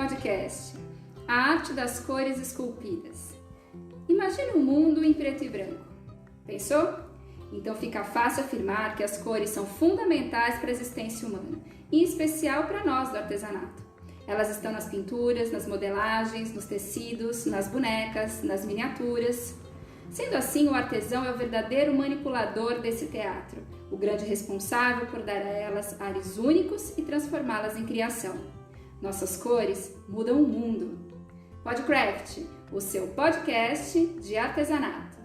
podcast A Arte das Cores Esculpidas. Imagine um mundo em preto e branco. Pensou? Então fica fácil afirmar que as cores são fundamentais para a existência humana, em especial para nós do artesanato. Elas estão nas pinturas, nas modelagens, nos tecidos, nas bonecas, nas miniaturas. Sendo assim, o artesão é o verdadeiro manipulador desse teatro, o grande responsável por dar a elas ares únicos e transformá-las em criação. Nossas cores mudam o mundo. Podcraft, o seu podcast de artesanato.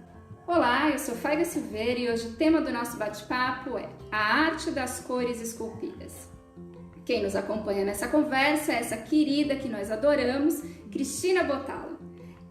Olá, eu sou Faiga Silveira e hoje o tema do nosso bate-papo é a arte das cores esculpidas. Quem nos acompanha nessa conversa é essa querida que nós adoramos, Cristina Bottalo.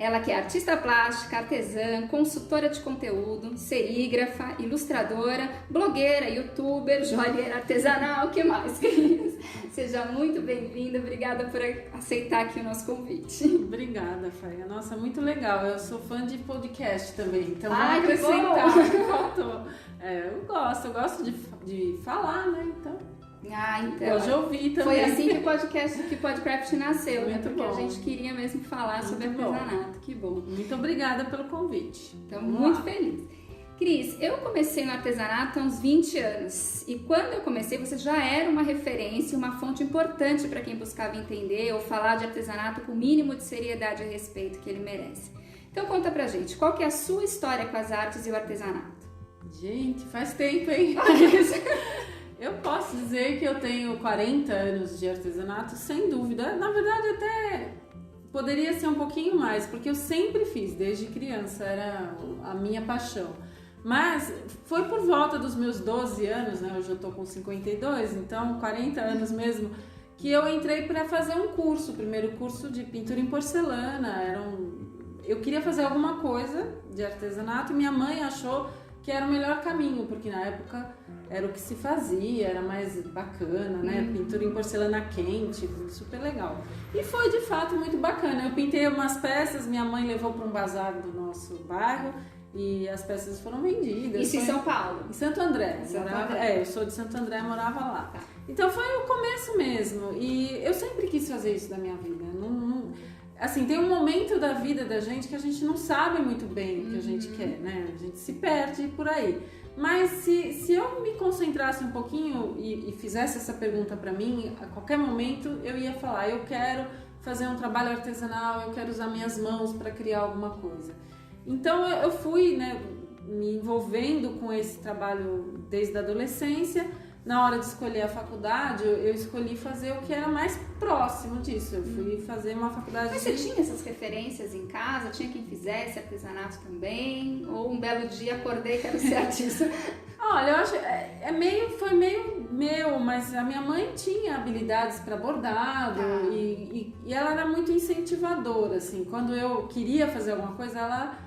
Ela que é artista plástica, artesã, consultora de conteúdo, serígrafa, ilustradora, blogueira, youtuber, joalheira artesanal, o que mais, queridas? Seja muito bem-vinda, obrigada por aceitar aqui o nosso convite. Obrigada, Faiga. Nossa, muito legal. Eu sou fã de podcast também, então vamos Ai, acrescentar o que faltou. Eu gosto de falar, né? Então... então. Hoje eu ouvi também. Foi assim que o podcast, que o Podcraft nasceu, né? Porque bom. A gente queria mesmo falar sobre artesanato. Que bom. Muito obrigada pelo convite. Então, muito feliz. Cris, eu comecei no artesanato há uns 20 anos. E quando eu comecei, você já era uma referência, uma fonte importante para quem buscava entender ou falar de artesanato com o mínimo de seriedade e respeito que ele merece. Então, conta pra gente, qual que é a sua história com as artes e o artesanato? Gente, faz tempo, hein? Eu posso dizer que eu tenho 40 anos de artesanato, sem dúvida. Na verdade, até poderia ser um pouquinho mais, porque eu sempre fiz, desde criança, era a minha paixão. Mas foi por volta dos meus 12 anos, né? Hoje eu tô com 52, então 40 anos mesmo, que eu entrei para fazer um curso, o primeiro curso de pintura em porcelana. Eu queria fazer alguma coisa de artesanato e minha mãe achou que era o melhor caminho, porque na época era o que se fazia, era mais bacana, né? Pintura em porcelana quente, super legal. E foi de fato muito bacana. Eu pintei umas peças, minha mãe levou para um bazar do nosso bairro e as peças foram vendidas. Isso em São Paulo? Em Santo André. Eu sou de Santo André, morava lá. Tá. Então foi o começo mesmo. E eu sempre quis fazer isso da minha vida. Assim, tem um momento da vida da gente que a gente não sabe muito bem o que a gente quer, né? A gente se perde por aí. Mas se eu me concentrasse um pouquinho e fizesse essa pergunta pra mim, a qualquer momento eu ia falar, eu quero fazer um trabalho artesanal, eu quero usar minhas mãos para criar alguma coisa. Então eu fui, né, me envolvendo com esse trabalho desde a adolescência. Na hora de escolher a faculdade, eu escolhi fazer o que era mais próximo disso. Eu fui fazer uma faculdade... Mas você tinha essas referências em casa? Tinha quem fizesse artesanato também? Ou um belo dia acordei e quero ser artista? Olha, eu acho foi meio meu, mas a minha mãe tinha habilidades para bordado e ela era muito incentivadora, assim. Quando eu queria fazer alguma coisa, ela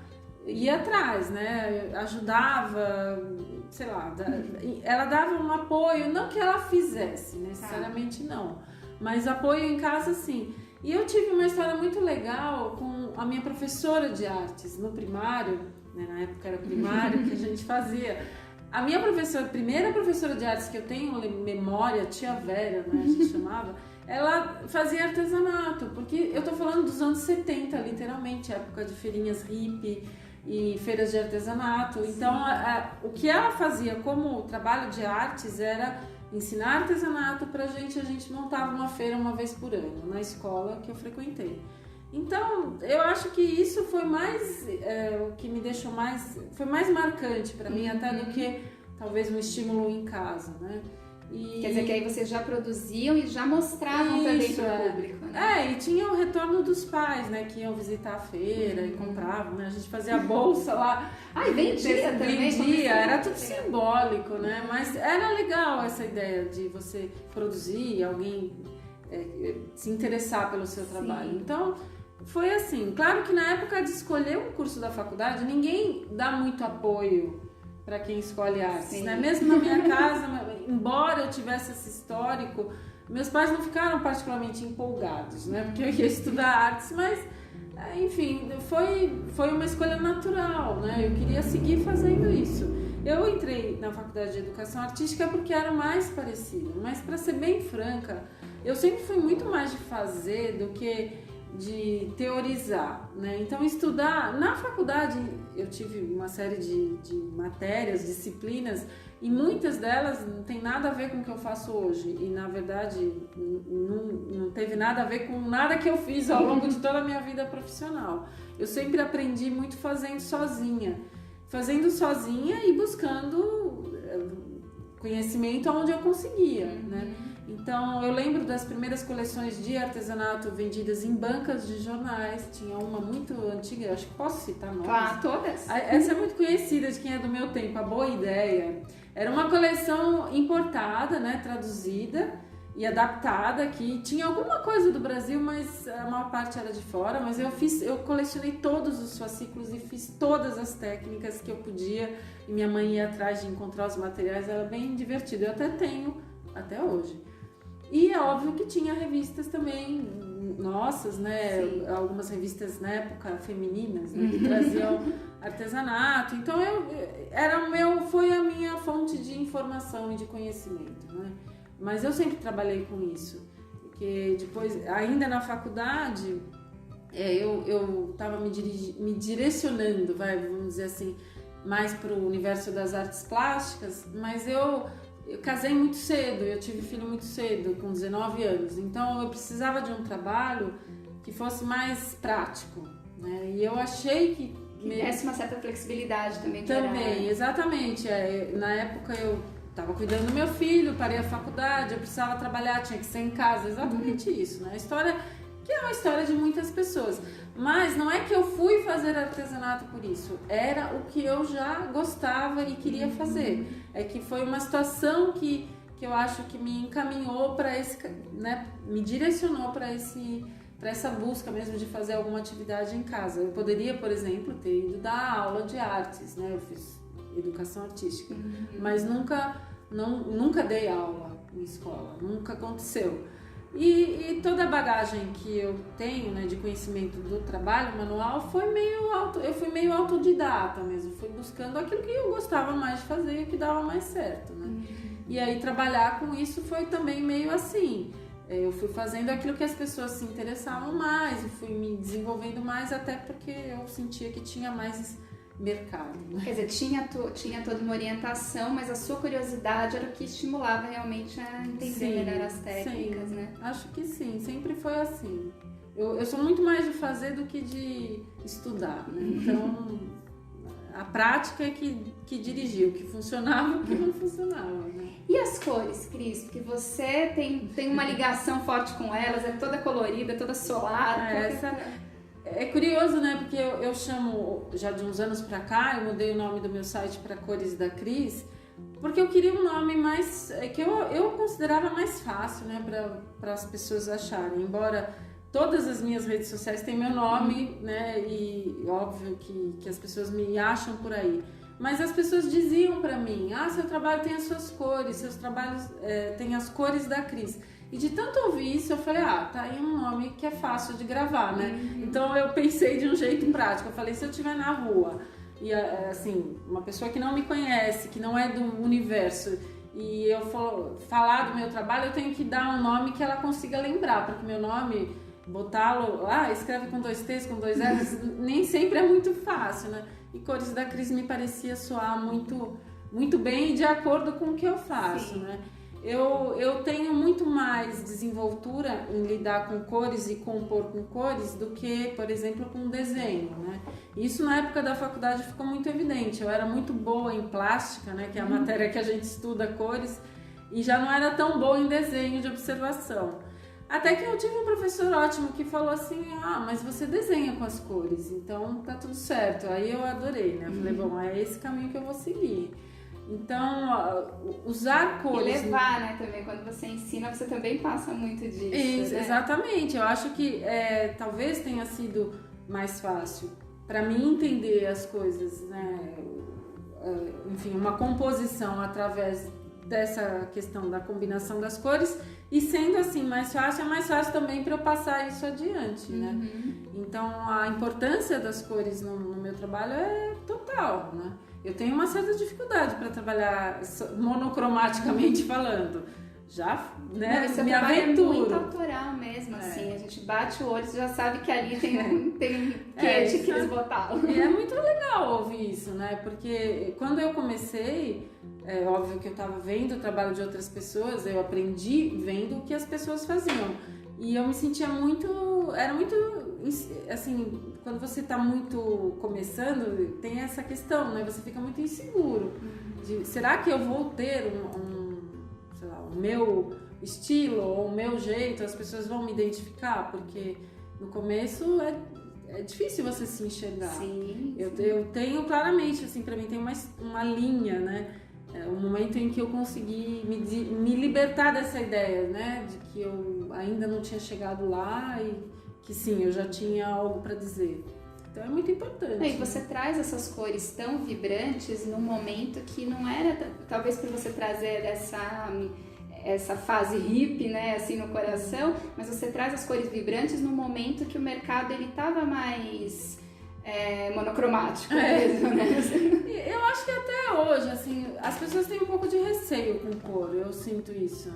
ia atrás, né? Ajudava, sei lá, ela dava um apoio, não que ela fizesse necessariamente não, mas apoio em casa sim. E eu tive uma história muito legal com a minha professora de artes no primário, né? Na época era primário que a gente fazia. A minha primeira professora de artes que eu tenho memória, tia Vera, né, a gente chamava, ela fazia artesanato, porque eu tô falando dos anos 70, literalmente, época de feirinhas hippie e feiras de artesanato. Então, o que ela fazia como trabalho de artes era ensinar artesanato pra gente. A gente montava uma feira uma vez por ano na escola que eu frequentei. Então, eu acho que isso foi mais, o que me deixou foi mais marcante pra mim, até do que talvez um estímulo em casa, né? Quer dizer que aí vocês já produziam e já mostravam também para o público, né? E tinha o retorno dos pais, né? Que iam visitar a feira e compravam, né? A gente fazia a bolsa lá. E vendia também? Vendia, era tudo simbólico, né? Mas era legal essa ideia de você produzir, alguém se interessar pelo seu trabalho. Então, foi assim. Claro que na época de escolher um curso da faculdade, ninguém dá muito apoio para quem escolhe artes, né? Mesmo na minha casa, embora eu tivesse esse histórico, meus pais não ficaram particularmente empolgados, né? Porque eu ia estudar artes, mas, enfim, foi uma escolha natural, né? Eu queria seguir fazendo isso. Eu entrei na faculdade de educação artística porque era o mais parecido, mas para ser bem franca, Eu sempre fui muito mais de fazer do que de teorizar, né? Então, estudar... Na faculdade, eu tive uma série de matérias, disciplinas, e muitas delas não tem nada a ver com o que eu faço hoje. E, na verdade, não teve nada a ver com nada que eu fiz ao longo de toda a minha vida profissional. Eu sempre aprendi muito fazendo sozinha. Fazendo sozinha e buscando conhecimento onde eu conseguia, né? Então, eu lembro das primeiras coleções de artesanato vendidas em bancas de jornais. Tinha uma muito antiga, acho que posso citar nomes. Claro, todas. Essa é muito conhecida de quem é do meu tempo, a Boa Ideia. Era uma coleção importada, né, traduzida e adaptada, que tinha alguma coisa do Brasil, mas a maior parte era de fora. Mas eu colecionei todos os fascículos e fiz todas as técnicas que eu podia. E minha mãe ia atrás de encontrar os materiais, era bem divertido. Eu até tenho, até hoje. E é óbvio que tinha revistas também nossas, né? Sim. Algumas revistas na época femininas, né? Que traziam artesanato. Então foi a minha fonte de informação e de conhecimento, né? Mas eu sempre trabalhei com isso, porque depois, ainda na faculdade, eu estava me direcionando, vamos dizer assim, mais para o universo das artes plásticas, mas eu casei muito cedo, eu tive filho muito cedo, com 19 anos, então eu precisava de um trabalho que fosse mais prático, né? E eu achei que desse uma certa flexibilidade também. Também, exatamente. Na época eu estava cuidando do meu filho, parei a faculdade, eu precisava trabalhar, tinha que ser em casa, exatamente isso, né? A história que é uma história de muitas pessoas. Mas não é que eu fui fazer artesanato por isso, era o que eu já gostava e queria fazer. É que foi uma situação que eu acho que me encaminhou para esse, né, me direcionou para essa busca mesmo de fazer alguma atividade em casa. Eu poderia, por exemplo, ter ido dar aula de artes, né? Eu fiz educação artística, mas nunca dei aula em escola, nunca aconteceu. E toda a bagagem que eu tenho, né, de conhecimento do trabalho manual eu fui meio autodidata mesmo, fui buscando aquilo que eu gostava mais de fazer e que dava mais certo, né? E aí trabalhar com isso foi também meio assim, eu fui fazendo aquilo que as pessoas se interessavam mais e fui me desenvolvendo mais, até porque eu sentia que tinha mais mercado, né? Quer dizer, tinha toda uma orientação, mas a sua curiosidade era o que estimulava realmente a entender melhor as técnicas, sim. né? Acho que sim, sempre foi assim. Eu sou muito mais de fazer do que de estudar, né? Então, a prática é que dirigiu, o que funcionava e o que não funcionava, né? E as cores, Cris? Porque você tem uma ligação forte com elas, é toda colorida, toda solar. É curioso, né? Porque eu chamo, já de uns anos pra cá, eu mudei o nome do meu site para Cores da Cris, porque eu queria um nome mais, que eu considerava mais fácil, né? Para as pessoas acharem. Embora todas as minhas redes sociais têm meu nome, né? E óbvio que as pessoas me acham por aí. Mas as pessoas diziam pra mim, seu trabalho tem as suas cores, seus trabalhos têm as cores da Cris. E de tanto ouvir isso, eu falei, tá aí um nome que é fácil de gravar, né? Então eu pensei de um jeito prático, eu falei, se eu estiver na rua e assim, uma pessoa que não me conhece, que não é do universo, e eu falar do meu trabalho, eu tenho que dar um nome que ela consiga lembrar, porque meu nome, botá-lo, escreve com 2 T's, com 2 L's, nem sempre é muito fácil, né? E Cores da Cris me parecia soar muito, muito bem de acordo com o que eu faço, né? Eu tenho muito mais desenvoltura em lidar com cores e compor com cores do que, por exemplo, com desenho, né? Isso na época da faculdade ficou muito evidente. Eu era muito boa em plástica, né? Que é a matéria que a gente estuda cores, e já não era tão boa em desenho de observação. Até que eu tive um professor ótimo que falou assim, mas você desenha com as cores, então tá tudo certo. Aí eu adorei, né? Eu falei, bom, é esse caminho que eu vou seguir. Então, usar cores... E levar, né, também. Quando você ensina, você também passa muito disso, Isso, né? Exatamente. Eu acho que talvez tenha sido mais fácil para mim entender as coisas, né? Enfim, uma composição através dessa questão da combinação das cores, e sendo assim mais fácil, é mais fácil também para eu passar isso adiante, né? Então, a importância das cores no meu trabalho é total, né? Eu tenho uma certa dificuldade para trabalhar monocromaticamente falando. já, né, não, esse me trabalho aventuro. É muito autoral mesmo, assim, a gente bate o olho e já sabe que ali tem quente que eles botaram. E é muito legal ouvir isso, né? Porque quando eu comecei, é óbvio que eu estava vendo o trabalho de outras pessoas, eu aprendi vendo o que as pessoas faziam. E eu me sentia era muito, assim, quando você está muito começando, tem essa questão, né? Você fica muito inseguro. Será que eu vou ter sei lá, o meu estilo ou o meu jeito? As pessoas vão me identificar? Porque no começo é difícil você se enxergar. Sim. Eu tenho claramente, assim, pra mim tem uma linha, né? Um momento em que eu consegui me libertar dessa ideia, né? De que eu ainda não tinha chegado lá e que sim, eu já tinha algo para dizer. Então é muito importante. E você traz essas cores tão vibrantes num momento que não era, talvez por você trazer essa fase hippie, né, assim, no coração, mas você traz as cores vibrantes num momento que o mercado ele tava mais monocromático mesmo, né? Eu acho que até hoje, assim, as pessoas têm um pouco de receio com cor, eu sinto isso.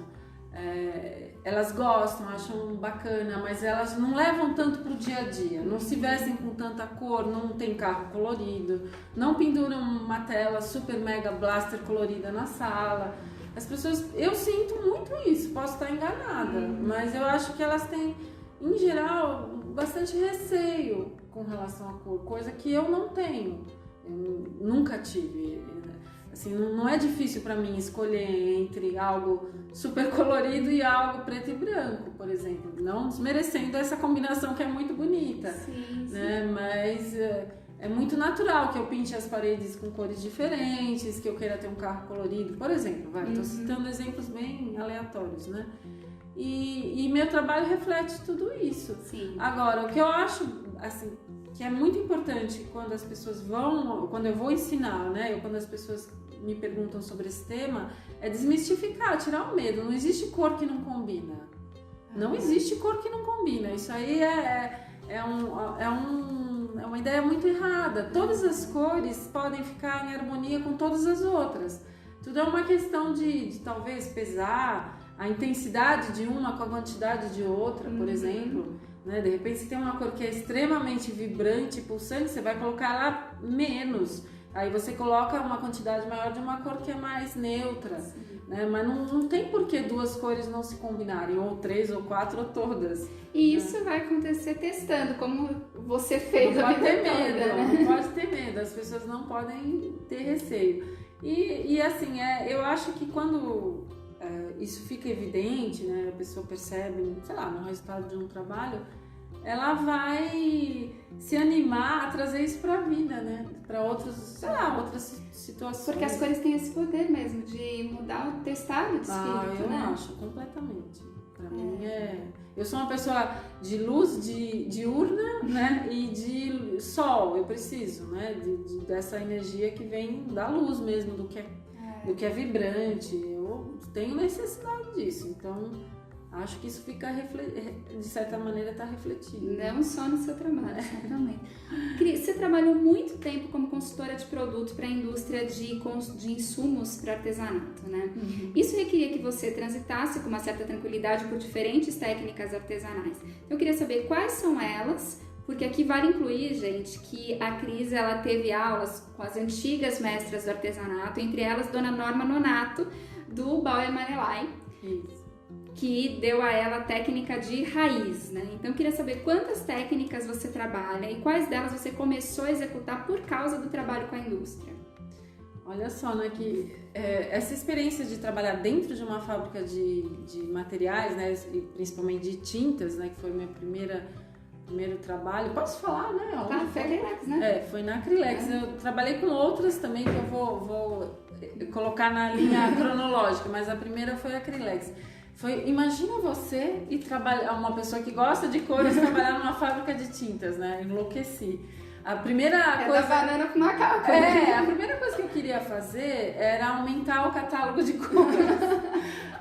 Elas gostam, acham bacana, mas elas não levam tanto pro dia a dia, não se vestem com tanta cor, não tem carro colorido, não penduram uma tela super mega blaster colorida na sala. As pessoas, eu sinto muito isso, posso estar enganada, mas eu acho que elas têm, em geral, bastante receio com relação à cor, coisa que eu não tenho, eu nunca tive. Assim, não é difícil para mim escolher entre algo super colorido e algo preto e branco, por exemplo, não desmerecendo essa combinação que é muito bonita, sim, né? sim. Mas é muito natural que eu pinte as paredes com cores diferentes, que eu queira ter um carro colorido, por exemplo, estou citando exemplos bem aleatórios, né? E meu trabalho reflete tudo isso. Sim. Agora, o que eu acho, assim, que é muito importante quando as pessoas quando eu vou ensinar, né? Ou quando as pessoas me perguntam sobre esse tema, é desmistificar, tirar o medo. Não existe cor que não combina. Não existe cor que não combina. Isso aí é uma ideia muito errada. Todas as cores podem ficar em harmonia com todas as outras. Tudo é uma questão de talvez pesar a intensidade de uma com a quantidade de outra, por exemplo. Né? De repente, se tem uma cor que é extremamente vibrante, pulsante, você vai colocar lá menos. Aí você coloca uma quantidade maior de uma cor que é mais neutra. Né? Mas não tem por que duas cores não se combinarem, ou três, ou quatro, ou todas. E isso vai acontecer testando, como você fez a vida toda, né? Não pode ter medo, as pessoas não podem ter receio. E assim, eu acho que quando isso fica evidente, né, a pessoa percebe, sei lá, no resultado de um trabalho, ela vai se animar a trazer isso para a vida, né? Para outras situações. Porque as cores têm esse poder mesmo de mudar o teu estado de espírito, eu né? acho, completamente. Para mim eu sou uma pessoa de luz diurna, né? E de sol, eu preciso, né? Dessa energia que vem da luz mesmo, do que é vibrante. Eu tenho necessidade disso, então acho que isso fica, de certa maneira, está refletido. Não só no seu trabalho, certamente. Cris, você trabalhou muito tempo como consultora de produto para a indústria de insumos para artesanato, né? Isso requeria que você transitasse com uma certa tranquilidade por diferentes técnicas artesanais. Eu queria saber quais são elas, porque aqui vale incluir, gente, que a Cris, ela teve aulas com as antigas mestras do artesanato, entre elas Dona Norma Nonato, do Bauer Manelai. Isso. Que deu a ela a técnica de raiz, né? Então eu queria saber quantas técnicas você trabalha e quais delas você começou a executar por causa do trabalho com a indústria. Olha só, né, que essa experiência de trabalhar dentro de uma fábrica de materiais, né, e principalmente de tintas, né, que foi o meu primeiro trabalho, posso falar, né? Foi a Acrylex, né? Foi na Acrylex. Eu trabalhei com outras também que eu vou colocar na linha cronológica, mas a primeira foi a Acrylex. Imagina você e trabalhar, uma pessoa que gosta de cores, trabalhar numa fábrica de tintas, né? Enlouqueci. A primeira coisa... da banana com macaco. A primeira coisa que eu queria fazer era aumentar o catálogo de cores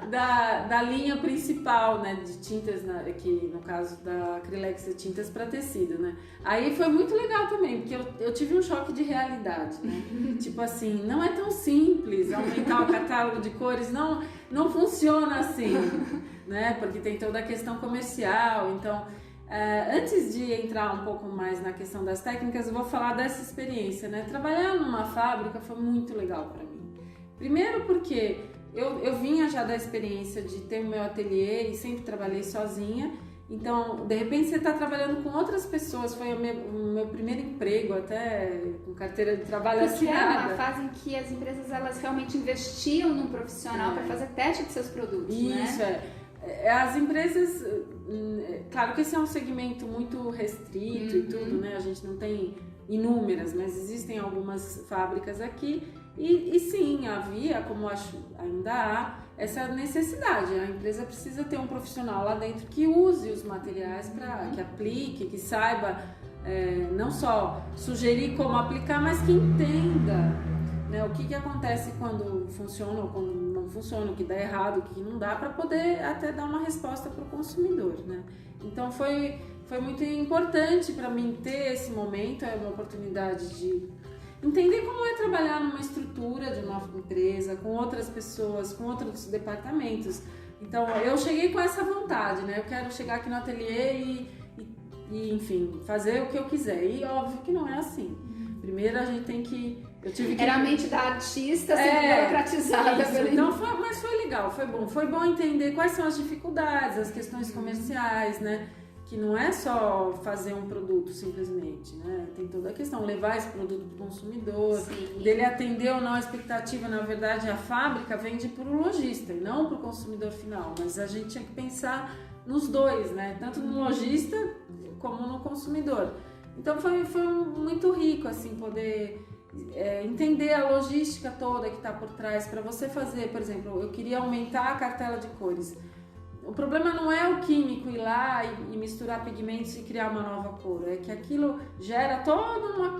da linha principal, né? De tintas, que no caso da Acrylex, de tintas para tecido, né? Aí foi muito legal também, porque eu tive um choque de realidade, né? Tipo assim, não é tão simples aumentar o catálogo de cores, não não funciona assim, né? Porque tem toda a questão comercial. Então, antes de entrar um pouco mais na questão das técnicas, eu vou falar dessa experiência, né? Trabalhar numa fábrica foi muito legal para mim. Primeiro porque eu vinha já da experiência de ter o meu ateliê e sempre trabalhei sozinha. Então, de repente você está trabalhando com outras pessoas, foi o meu primeiro emprego, até com carteira de trabalho assinada. Porque era uma fase em que as empresas elas realmente investiam num profissional para fazer teste de seus produtos, Isso, né? As empresas, claro que esse é um segmento muito restrito e tudo, né? A gente não tem inúmeras, mas existem algumas fábricas aqui e sim, havia, como acho ainda há, essa necessidade. A empresa precisa ter um profissional lá dentro que use os materiais, que aplique, que saiba não só sugerir como aplicar, mas que entenda, né, o que acontece quando funciona ou quando não funciona, o que dá errado, o que não dá, para poder até dar uma resposta para o consumidor, né? Então foi muito importante para mim ter esse momento, uma oportunidade de entender como é trabalhar numa estrutura de uma empresa, com outras pessoas, com outros departamentos. Então, eu cheguei com essa vontade, né? Eu quero chegar aqui no ateliê e enfim, fazer o que eu quiser. E óbvio que não é assim. Primeiro a gente tem que... Era a mente da artista sendo burocratizada. Então, mas foi legal, foi bom. Foi bom entender quais são as dificuldades, as questões comerciais, né? Que não é só fazer um produto simplesmente, né? Tem toda a questão, levar esse produto para o consumidor, dele atender ou não a expectativa. Na verdade, a fábrica vende para o lojista e não para o consumidor final, mas a gente tinha que pensar nos dois, né? Tanto no lojista como no consumidor. Então foi muito rico assim poder entender a logística toda que está por trás para você fazer. Por exemplo, eu queria aumentar a cartela de cores. O problema não é o químico ir lá e misturar pigmentos e criar uma nova cor, é que aquilo gera toda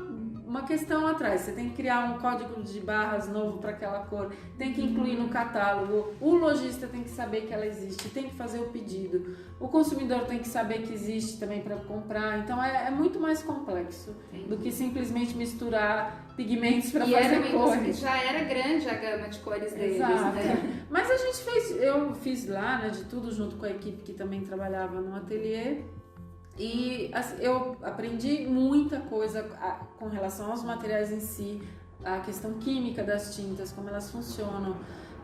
uma questão atrás. Você tem que criar um código de barras novo para aquela cor, tem que incluir no catálogo, o lojista tem que saber que ela existe, tem que fazer o pedido, o consumidor tem que saber que existe também para comprar. Então é muito mais complexo do que simplesmente misturar pigmentos para fazer cores. Já era grande a gama de cores deles, Exato. né? Mas eu fiz lá, né, de tudo junto com a equipe que também trabalhava no ateliê. E assim, eu aprendi muita coisa com relação aos materiais em si, a questão química das tintas, como elas funcionam.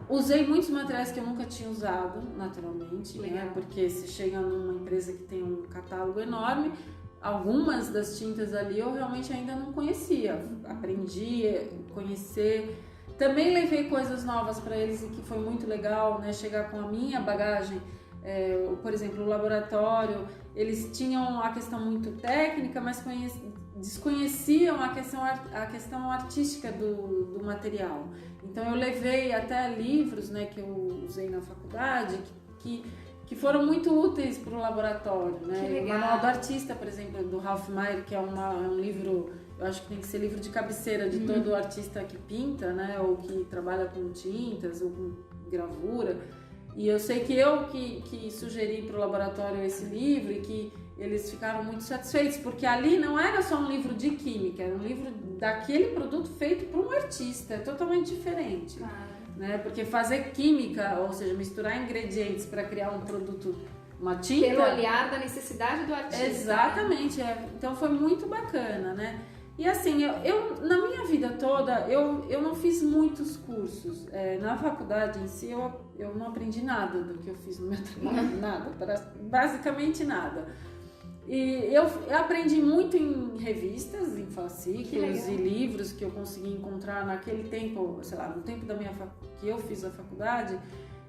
Usei muitos materiais que eu nunca tinha usado, naturalmente, né? Porque se chega numa empresa que tem um catálogo enorme, algumas das tintas ali eu realmente ainda não conhecia. Aprendi a conhecer. Também levei coisas novas para eles e que foi muito legal, né? Chegar com a minha bagagem. Por exemplo, o laboratório, eles tinham a questão muito técnica, mas desconheciam a questão artística do material. Então eu levei até livros, né, que eu usei na faculdade que foram muito úteis para o laboratório, né? O Manual do Artista, por exemplo, do Ralph Mayer, que é um livro, eu acho que tem que ser livro de cabeceira de todo artista que pinta, né, ou que trabalha com tintas ou com gravura. E eu sei que eu que sugeri para o laboratório esse livro e que eles ficaram muito satisfeitos, porque ali não era só um livro de química, era um livro daquele produto feito por um artista, é totalmente diferente. Né? Porque fazer química, ou seja, misturar ingredientes para criar um produto, uma tinta... Pelo olhar da necessidade do artista. Exatamente, então foi muito bacana, né? E assim, eu na minha vida toda, eu não fiz muitos cursos. Na faculdade em si, eu não aprendi nada do que eu fiz no meu trabalho, nada, basicamente nada. E eu aprendi muito em revistas, em fascículos e livros que eu consegui encontrar naquele tempo, sei lá, no tempo que eu fiz a faculdade,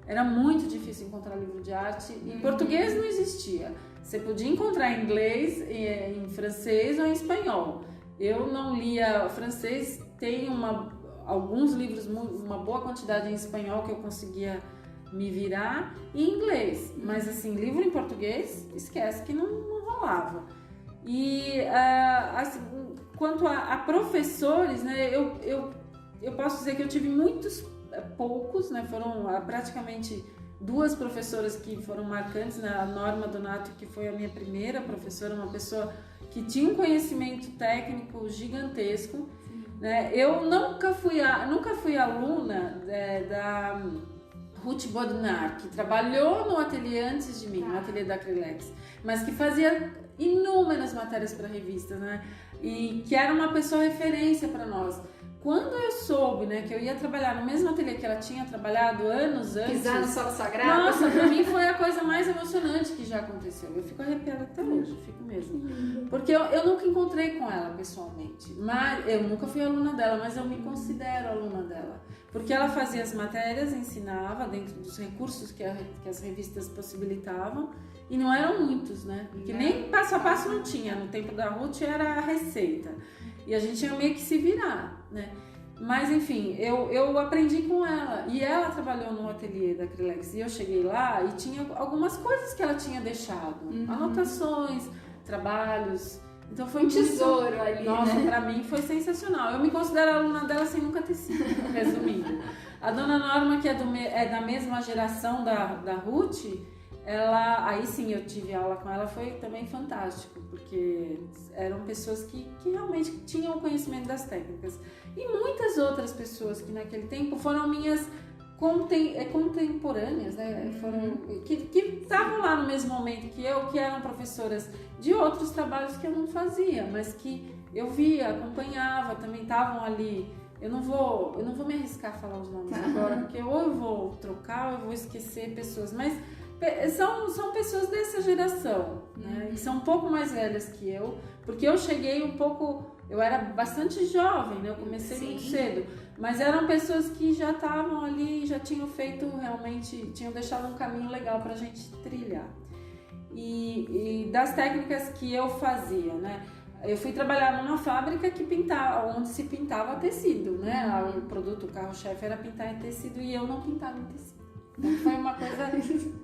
era muito difícil encontrar livro de arte. Em português não existia. Você podia encontrar em inglês, em francês ou em espanhol. Eu não lia francês, tem alguns livros, uma boa quantidade em espanhol que eu conseguia me virar, e em inglês. Mas assim, livro em português, esquece que não rolava. E assim, quanto a professores, né, eu posso dizer que eu tive poucos, né, foram praticamente 2 professoras que foram marcantes, né, a Norma Donato, que foi a minha primeira professora, uma pessoa que tinha um conhecimento técnico gigantesco, né? Eu nunca fui aluna da Ruth Bodnar, que trabalhou no ateliê antes de mim, no ateliê da Acrylex, mas que fazia inúmeras matérias para revistas, né? E que era uma pessoa referência para nós. Quando eu soube, né, que eu ia trabalhar no mesmo ateliê que ela tinha trabalhado anos antes... Pisar no solo sagrado? Nossa, pra mim foi a coisa mais emocionante que já aconteceu. Eu fico arrepiada até hoje, fico mesmo. Porque eu nunca encontrei com ela pessoalmente. Mas eu nunca fui aluna dela, mas eu me considero aluna dela. Porque ela fazia as matérias, ensinava dentro dos recursos que as revistas possibilitavam. E não eram muitos, né? Porque nem passo a passo não tinha. No tempo da Ruth era a receita. E a gente tinha meio que se virar, né? Mas enfim, eu aprendi com ela. E ela trabalhou no ateliê da Acrylex. E eu cheguei lá e tinha algumas coisas que ela tinha deixado. Anotações, trabalhos. Então foi um tesouro ali, nossa, né? Pra mim foi sensacional. Eu me considero aluna dela sem nunca ter sido, resumindo. A dona Norma, que é da mesma geração da Ruth... Ela, aí sim eu tive aula com ela, foi também fantástico, porque eram pessoas que realmente tinham o conhecimento das técnicas. E muitas outras pessoas que naquele tempo foram minhas contemporâneas, né? Que estavam lá no mesmo momento que eu, que eram professoras de outros trabalhos que eu não fazia, mas que eu via, acompanhava, também estavam ali. Eu não vou me arriscar a falar os nomes agora, porque ou eu vou trocar ou eu vou esquecer pessoas, mas são pessoas dessa geração, né? Que são um pouco mais velhas que eu, porque eu cheguei um pouco, eu era bastante jovem, né? Eu comecei muito cedo, mas eram pessoas que já estavam ali, já tinham feito realmente, tinham deixado um caminho legal pra gente trilhar. E das técnicas que eu fazia, né? Eu fui trabalhar numa fábrica que onde se pintava tecido, né? O produto, o carro-chefe era pintar em tecido e eu não pintava em tecido. Então foi uma coisa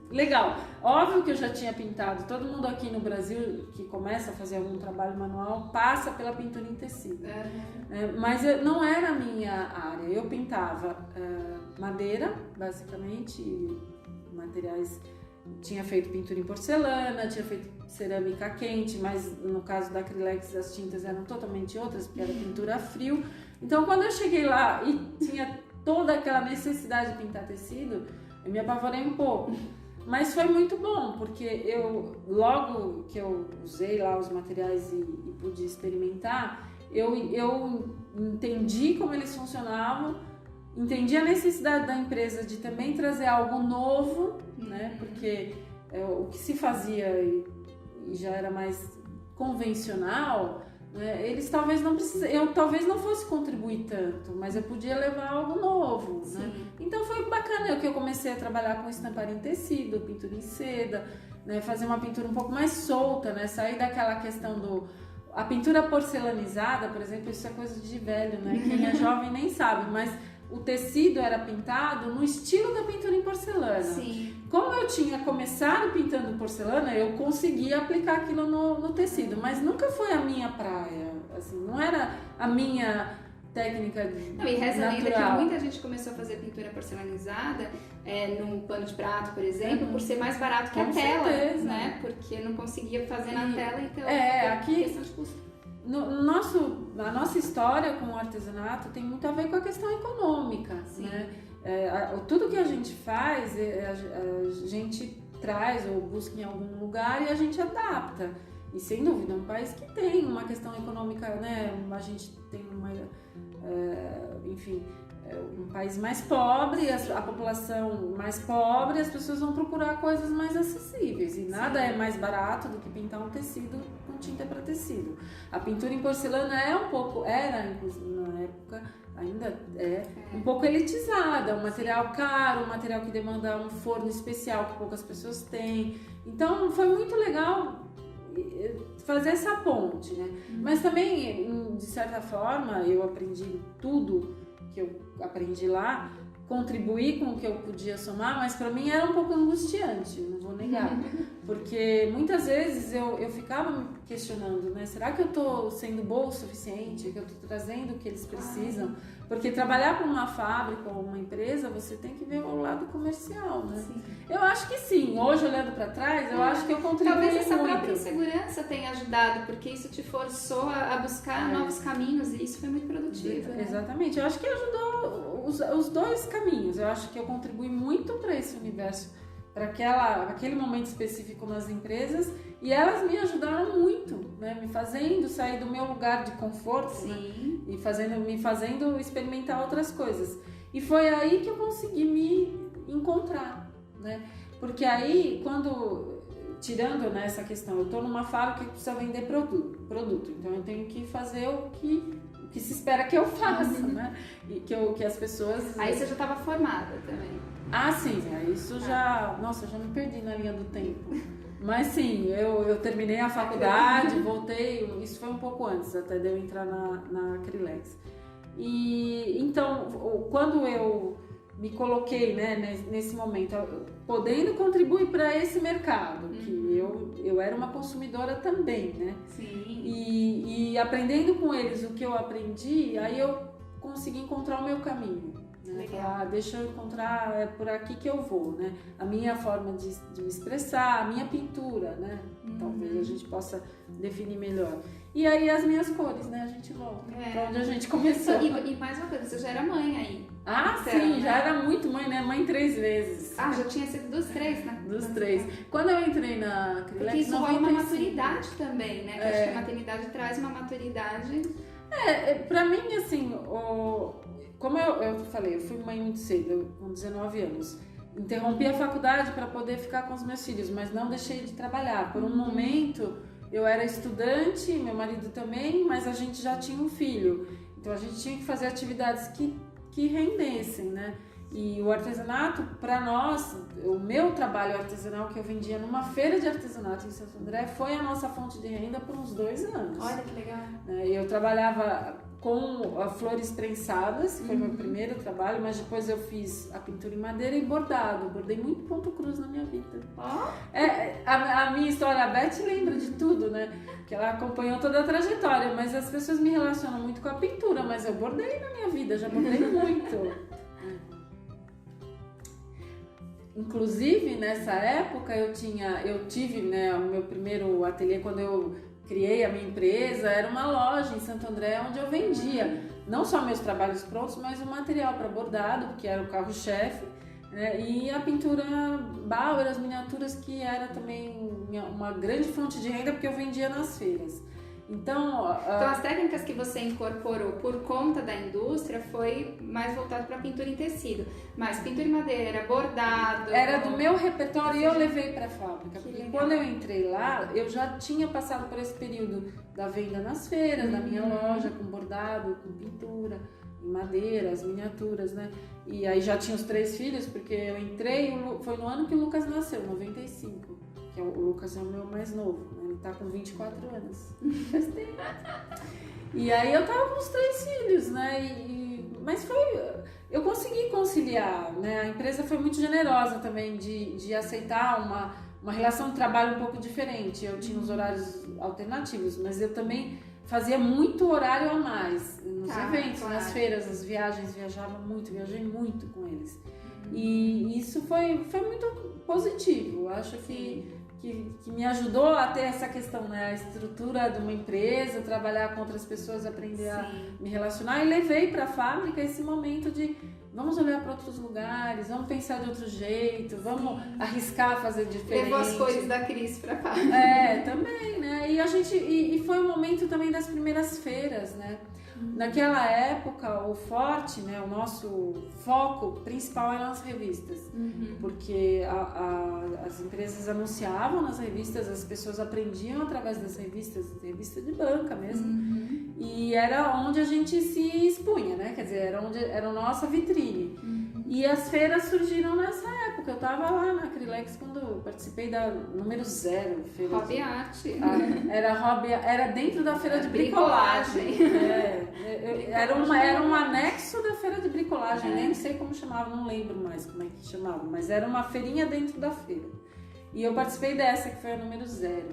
legal. Óbvio que eu já tinha pintado. Todo mundo aqui no Brasil que começa a fazer algum trabalho manual passa pela pintura em tecido. Mas não era a minha área. Eu pintava madeira, basicamente, materiais. Tinha feito pintura em porcelana, tinha feito cerâmica quente, mas no caso da Acrylex as tintas eram totalmente outras, porque era pintura a frio. Então quando eu cheguei lá e tinha toda aquela necessidade de pintar tecido, eu me apavorei um pouco, mas foi muito bom, porque logo que eu usei lá os materiais e pude experimentar, eu entendi como eles funcionavam, entendi a necessidade da empresa de também trazer algo novo, né? Porque o que se fazia e já era mais convencional, né? Eles talvez não precisassem, eu talvez não fosse contribuir tanto, mas eu podia levar algo novo, né? Então foi bacana que eu comecei a trabalhar com estamparia em tecido, pintura em seda, né? Fazer uma pintura um pouco mais solta, né? Sair daquela questão a pintura porcelanizada, por exemplo, isso é coisa de velho, né? Quem é jovem nem sabe, mas o tecido era pintado no estilo da pintura em porcelana. Sim. Como eu tinha começado pintando porcelana, eu conseguia aplicar aquilo no tecido, mas nunca foi a minha praia, assim, não era a minha técnica Não, e reza a lenda natural. que muita gente começou a fazer pintura porcelanizada num pano de prato, por exemplo, por ser mais barato que a tela, certeza. Né? Porque não conseguia fazer na tela, então aqui questão de custo. A nossa história com o artesanato tem muito a ver com a questão econômica, né? Tudo que a gente faz, a gente traz ou busca em algum lugar e a gente adapta. E sem dúvida, é um país que tem uma questão econômica, né? A gente tem um país mais pobre, a população mais pobre, as pessoas vão procurar coisas mais acessíveis. E nada é mais barato do que pintar um tecido com tinta para tecido. A pintura em porcelana era, inclusive na época, ainda é um pouco elitizada, um material caro, um material que demanda um forno especial que poucas pessoas têm. Então foi muito legal fazer essa ponte, né? Mas também, de certa forma, eu aprendi tudo que eu aprendi lá, contribuir com o que eu podia somar, mas para mim era um pouco angustiante, não vou negar, porque muitas vezes eu ficava me questionando, né? Será que eu estou sendo boa o suficiente, que eu estou trazendo o que eles precisam? Porque trabalhar com uma fábrica ou uma empresa, você tem que ver o lado comercial, né? Sim. Eu acho que sim, hoje olhando para trás, eu acho que eu contribuí Talvez essa muito. própria insegurança tenha ajudado, porque isso te forçou a buscar novos caminhos e isso foi muito produtivo. Exatamente, eu acho que ajudou os dois caminhos. Eu acho que eu contribuí muito para esse universo, para aquele momento específico nas empresas, e elas me ajudaram muito, né? Me fazendo sair do meu lugar de conforto, né? E me fazendo experimentar outras coisas. E foi aí que eu consegui me encontrar, né? Porque aí, tirando, né, essa questão, eu estou numa fábrica que precisa vender produto, então eu tenho que fazer o que se espera que eu faça, né? E que as pessoas... Aí você já estava formada também. Ah, sim, isso já... Nossa, eu já me perdi na linha do tempo. Mas sim, eu terminei a faculdade, voltei, isso foi um pouco antes até de eu entrar na Acrylex. E então, quando eu me coloquei, né, nesse momento, podendo contribuir para esse mercado, que eu era uma consumidora também, né? Sim. E aprendendo com eles o que eu aprendi, aí eu consegui encontrar o meu caminho. Né? Falar, deixa eu encontrar, é por aqui que eu vou, né? A minha forma de me expressar, a minha pintura, né? Talvez a gente possa definir melhor. E aí as minhas cores, né? A gente volta pra onde a gente começou. E mais uma coisa, você já era mãe aí. Ah, sim, já era muito mãe, né? Mãe 3 vezes. Ah, já tinha sido dos 3, né? Dos 3. Quando eu entrei na Acrylex, porque isso rola uma maturidade também, né? Que eu acho que a maternidade traz uma maturidade. Pra mim, assim, como eu falei, eu fui mãe muito cedo, com 19 anos. Interrompi a faculdade para poder ficar com os meus filhos, mas não deixei de trabalhar. Por um momento, eu era estudante, meu marido também, mas a gente já tinha um filho. Então, a gente tinha que fazer atividades que rendessem, né? E o artesanato, para nós, o meu trabalho artesanal que eu vendia numa feira de artesanato em Santo André foi a nossa fonte de renda por uns 2 anos. Olha que legal. Eu trabalhava com flores prensadas, foi meu primeiro trabalho, mas depois eu fiz a pintura em madeira e bordado. Bordei muito ponto cruz na minha vida. A minha história, a Beth lembra de tudo, né? Que ela acompanhou toda a trajetória, mas as pessoas me relacionam muito com a pintura, mas eu bordei na minha vida, já bordei muito. Inclusive, nessa época, eu tive, né, o meu primeiro ateliê quando eu criei a minha empresa, era uma loja em Santo André onde eu vendia não só meus trabalhos prontos, mas o material para bordado, que era o carro-chefe, né, e a pintura Bauer, as miniaturas, que era também uma grande fonte de renda, porque eu vendia nas feiras. Então, as técnicas que você incorporou por conta da indústria foi mais voltado para pintura em tecido, mas pintura em madeira, bordado... Era do meu repertório e eu levei para a fábrica, porque quando eu entrei lá, eu já tinha passado por esse período da venda nas feiras, da minha loja, com bordado, com pintura, em madeira, as miniaturas, né? E aí já tinha os 3 filhos, porque eu entrei, foi no ano que o Lucas nasceu, 95, que o Lucas é o meu mais novo, né? Ele tá com 24 anos. Faz tempo. E aí eu tava com os 3 filhos, né? Mas eu consegui conciliar, né? A empresa foi muito generosa também de aceitar uma relação de trabalho um pouco diferente. Eu tinha os horários alternativos, mas eu também fazia muito horário a mais nos eventos, claro. Nas feiras, as viagens, viajei muito com eles. E isso foi muito positivo. Eu acho que me ajudou a ter essa questão, né? A estrutura de uma empresa, trabalhar com outras pessoas, aprender a me relacionar, e levei para a fábrica esse momento de vamos olhar para outros lugares, vamos pensar de outro jeito, vamos arriscar fazer diferente. Levou as cores da Cris para cá. Também, né? E foi o momento também das primeiras feiras, né? Naquela época, o forte, né, o nosso foco principal eram as revistas, porque as empresas anunciavam nas revistas, as pessoas aprendiam através das revistas, revista de banca mesmo, e era onde a gente se expunha, né? Quer dizer, era a nossa vitrine. E as feiras surgiram nessa época. Eu estava lá na Acrylex quando eu participei da número 0. Hobby Art. Era dentro da feira de bricolagem. Era um anexo da feira de bricolagem, nem sei como chamava, não lembro mais como é que chamava, mas era uma feirinha dentro da feira. E eu participei dessa, que foi a número 0.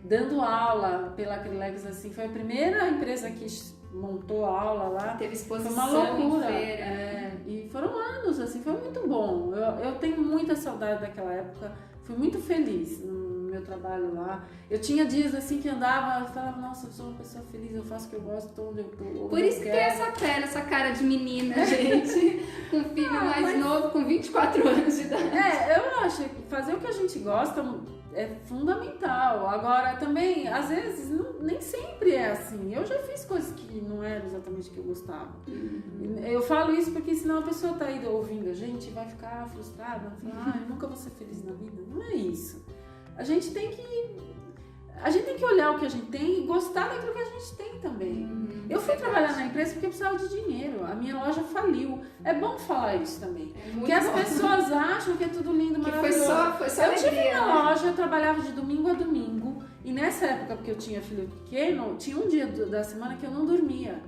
Dando aula pela Acrylex, assim, foi a primeira empresa que montou aula lá. Teve exposição, foi uma loucura. Em feira. E foram anos, assim, foi muito bom. Eu tenho muita saudade daquela época, fui muito feliz no meu trabalho lá. Eu tinha dias assim que andava e falava, nossa, eu sou uma pessoa feliz, eu faço o que eu gosto, estou onde eu estou. Por isso que tem essa pele, essa cara de menina, gente. Com um filho mais novo, com 24 anos de idade. Eu acho que fazer o que a gente gosta é fundamental. Agora, também, às vezes, nem sempre é assim. Eu já fiz coisas que não eram exatamente o que eu gostava. Eu falo isso porque senão a pessoa tá aí ouvindo a gente e vai ficar frustrada, vai falar, eu nunca vou ser feliz na vida. Não é isso. A gente tem que olhar o que a gente tem e gostar daquilo que a gente tem também. Eu fui trabalhar na empresa porque eu precisava de dinheiro. A minha loja faliu. É bom falar isso também. Porque as pessoas acham que é tudo lindo, maravilhoso. Foi só eu tive alegria, uma loja, eu trabalhava de domingo a domingo. E nessa época, porque eu tinha filho pequeno, tinha um dia da semana que eu não dormia.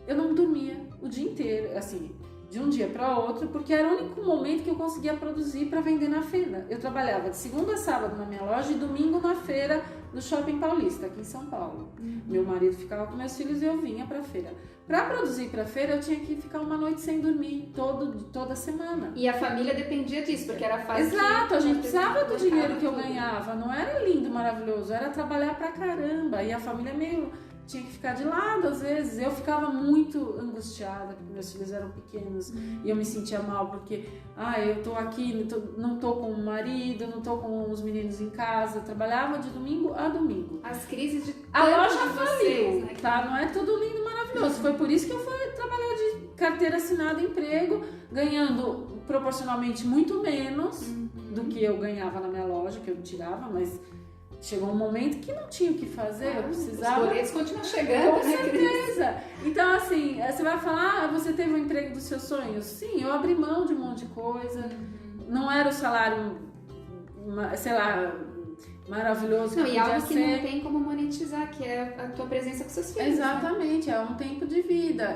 Eu não dormia o dia inteiro, assim, de um dia para outro, porque era o único momento que eu conseguia produzir para vender na feira. Eu trabalhava de segunda a sábado na minha loja e domingo na feira do Shopping Paulista, aqui em São Paulo. Meu marido ficava com meus filhos e eu vinha para a feira. Para produzir para a feira, eu tinha que ficar uma noite sem dormir toda semana. E a família dependia disso, porque era fácil. Exato, a gente precisava do dinheiro que eu ganhava. Não era lindo, maravilhoso, era trabalhar pra caramba. E a família tinha que ficar de lado às vezes. Eu ficava muito angustiada porque meus filhos eram pequenos e eu me sentia mal porque eu tô aqui, não tô com o marido, não tô com os meninos em casa. Eu trabalhava de domingo a domingo. As crises de a loja faliu, né? Tá? Não é tudo lindo, maravilhoso. Foi por isso que eu fui trabalhar de carteira assinada, emprego, ganhando proporcionalmente muito menos do que eu ganhava na minha loja, que eu tirava, mas chegou um momento que não tinha o que fazer, eu precisava... Os boletos continuam chegando, com certeza. Então, assim, você vai falar, você teve o emprego dos seus sonhos? Sim, eu abri mão de um monte de coisa. Não era o salário, sei lá, maravilhoso. Não, e algo que não tem como monetizar, que é a tua presença com seus filhos. Exatamente, né? É um tempo de vida.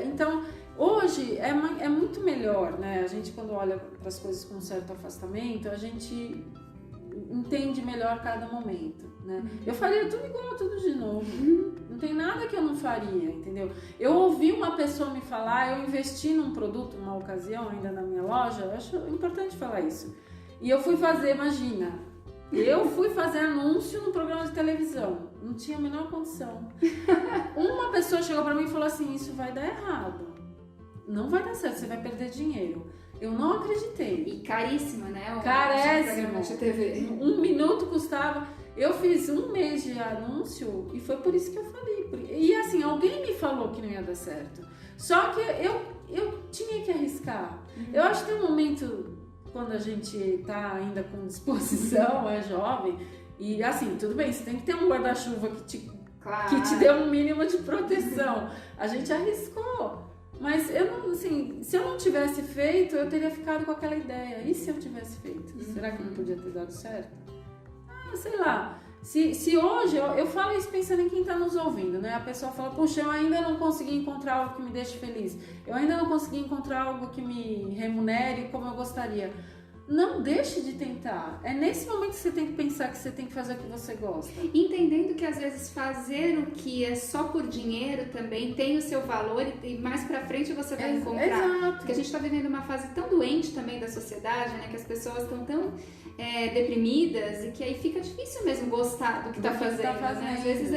Então, hoje é muito melhor, né? A gente, quando olha para as coisas com um certo afastamento, a gente entende melhor cada momento, né? Eu faria tudo igual, tudo de novo. Não tem nada que eu não faria, entendeu? Eu ouvi uma pessoa me falar, eu investi num produto, uma ocasião ainda na minha loja, eu acho importante falar isso. E eu fui fazer, imagina, eu fui fazer anúncio num programa de televisão, não tinha a menor condição. Uma pessoa chegou pra mim e falou assim, isso vai dar errado, não vai dar certo, você vai perder dinheiro. Eu não acreditei. E caríssima, né? Carésimo. De TV. 1 minuto custava. Eu fiz 1 mês de anúncio e foi por isso que eu falei. E assim, alguém me falou que não ia dar certo. Só que eu tinha que arriscar. Eu acho que tem um momento, quando a gente tá ainda com disposição, é jovem, e assim, tudo bem, você tem que ter um guarda-chuva que te dê um mínimo de proteção. A gente arriscou. Mas eu não, assim, se eu não tivesse feito, eu teria ficado com aquela ideia. E se eu tivesse feito? Será que não podia ter dado certo? Sei lá. Se hoje, eu falo isso pensando em quem está nos ouvindo, né? A pessoa fala, puxa, eu ainda não consegui encontrar algo que me deixe feliz. Eu ainda não consegui encontrar algo que me remunere como eu gostaria. Não deixe de tentar. É nesse momento que você tem que pensar que você tem que fazer o que você gosta. Entendendo que às vezes fazer o que é só por dinheiro também tem o seu valor e mais pra frente você vai encontrar. Exato. Porque a gente tá vivendo uma fase tão doente também da sociedade, né? Que as pessoas estão tão deprimidas e que aí fica difícil mesmo gostar do que tá fazendo. Né? Às vezes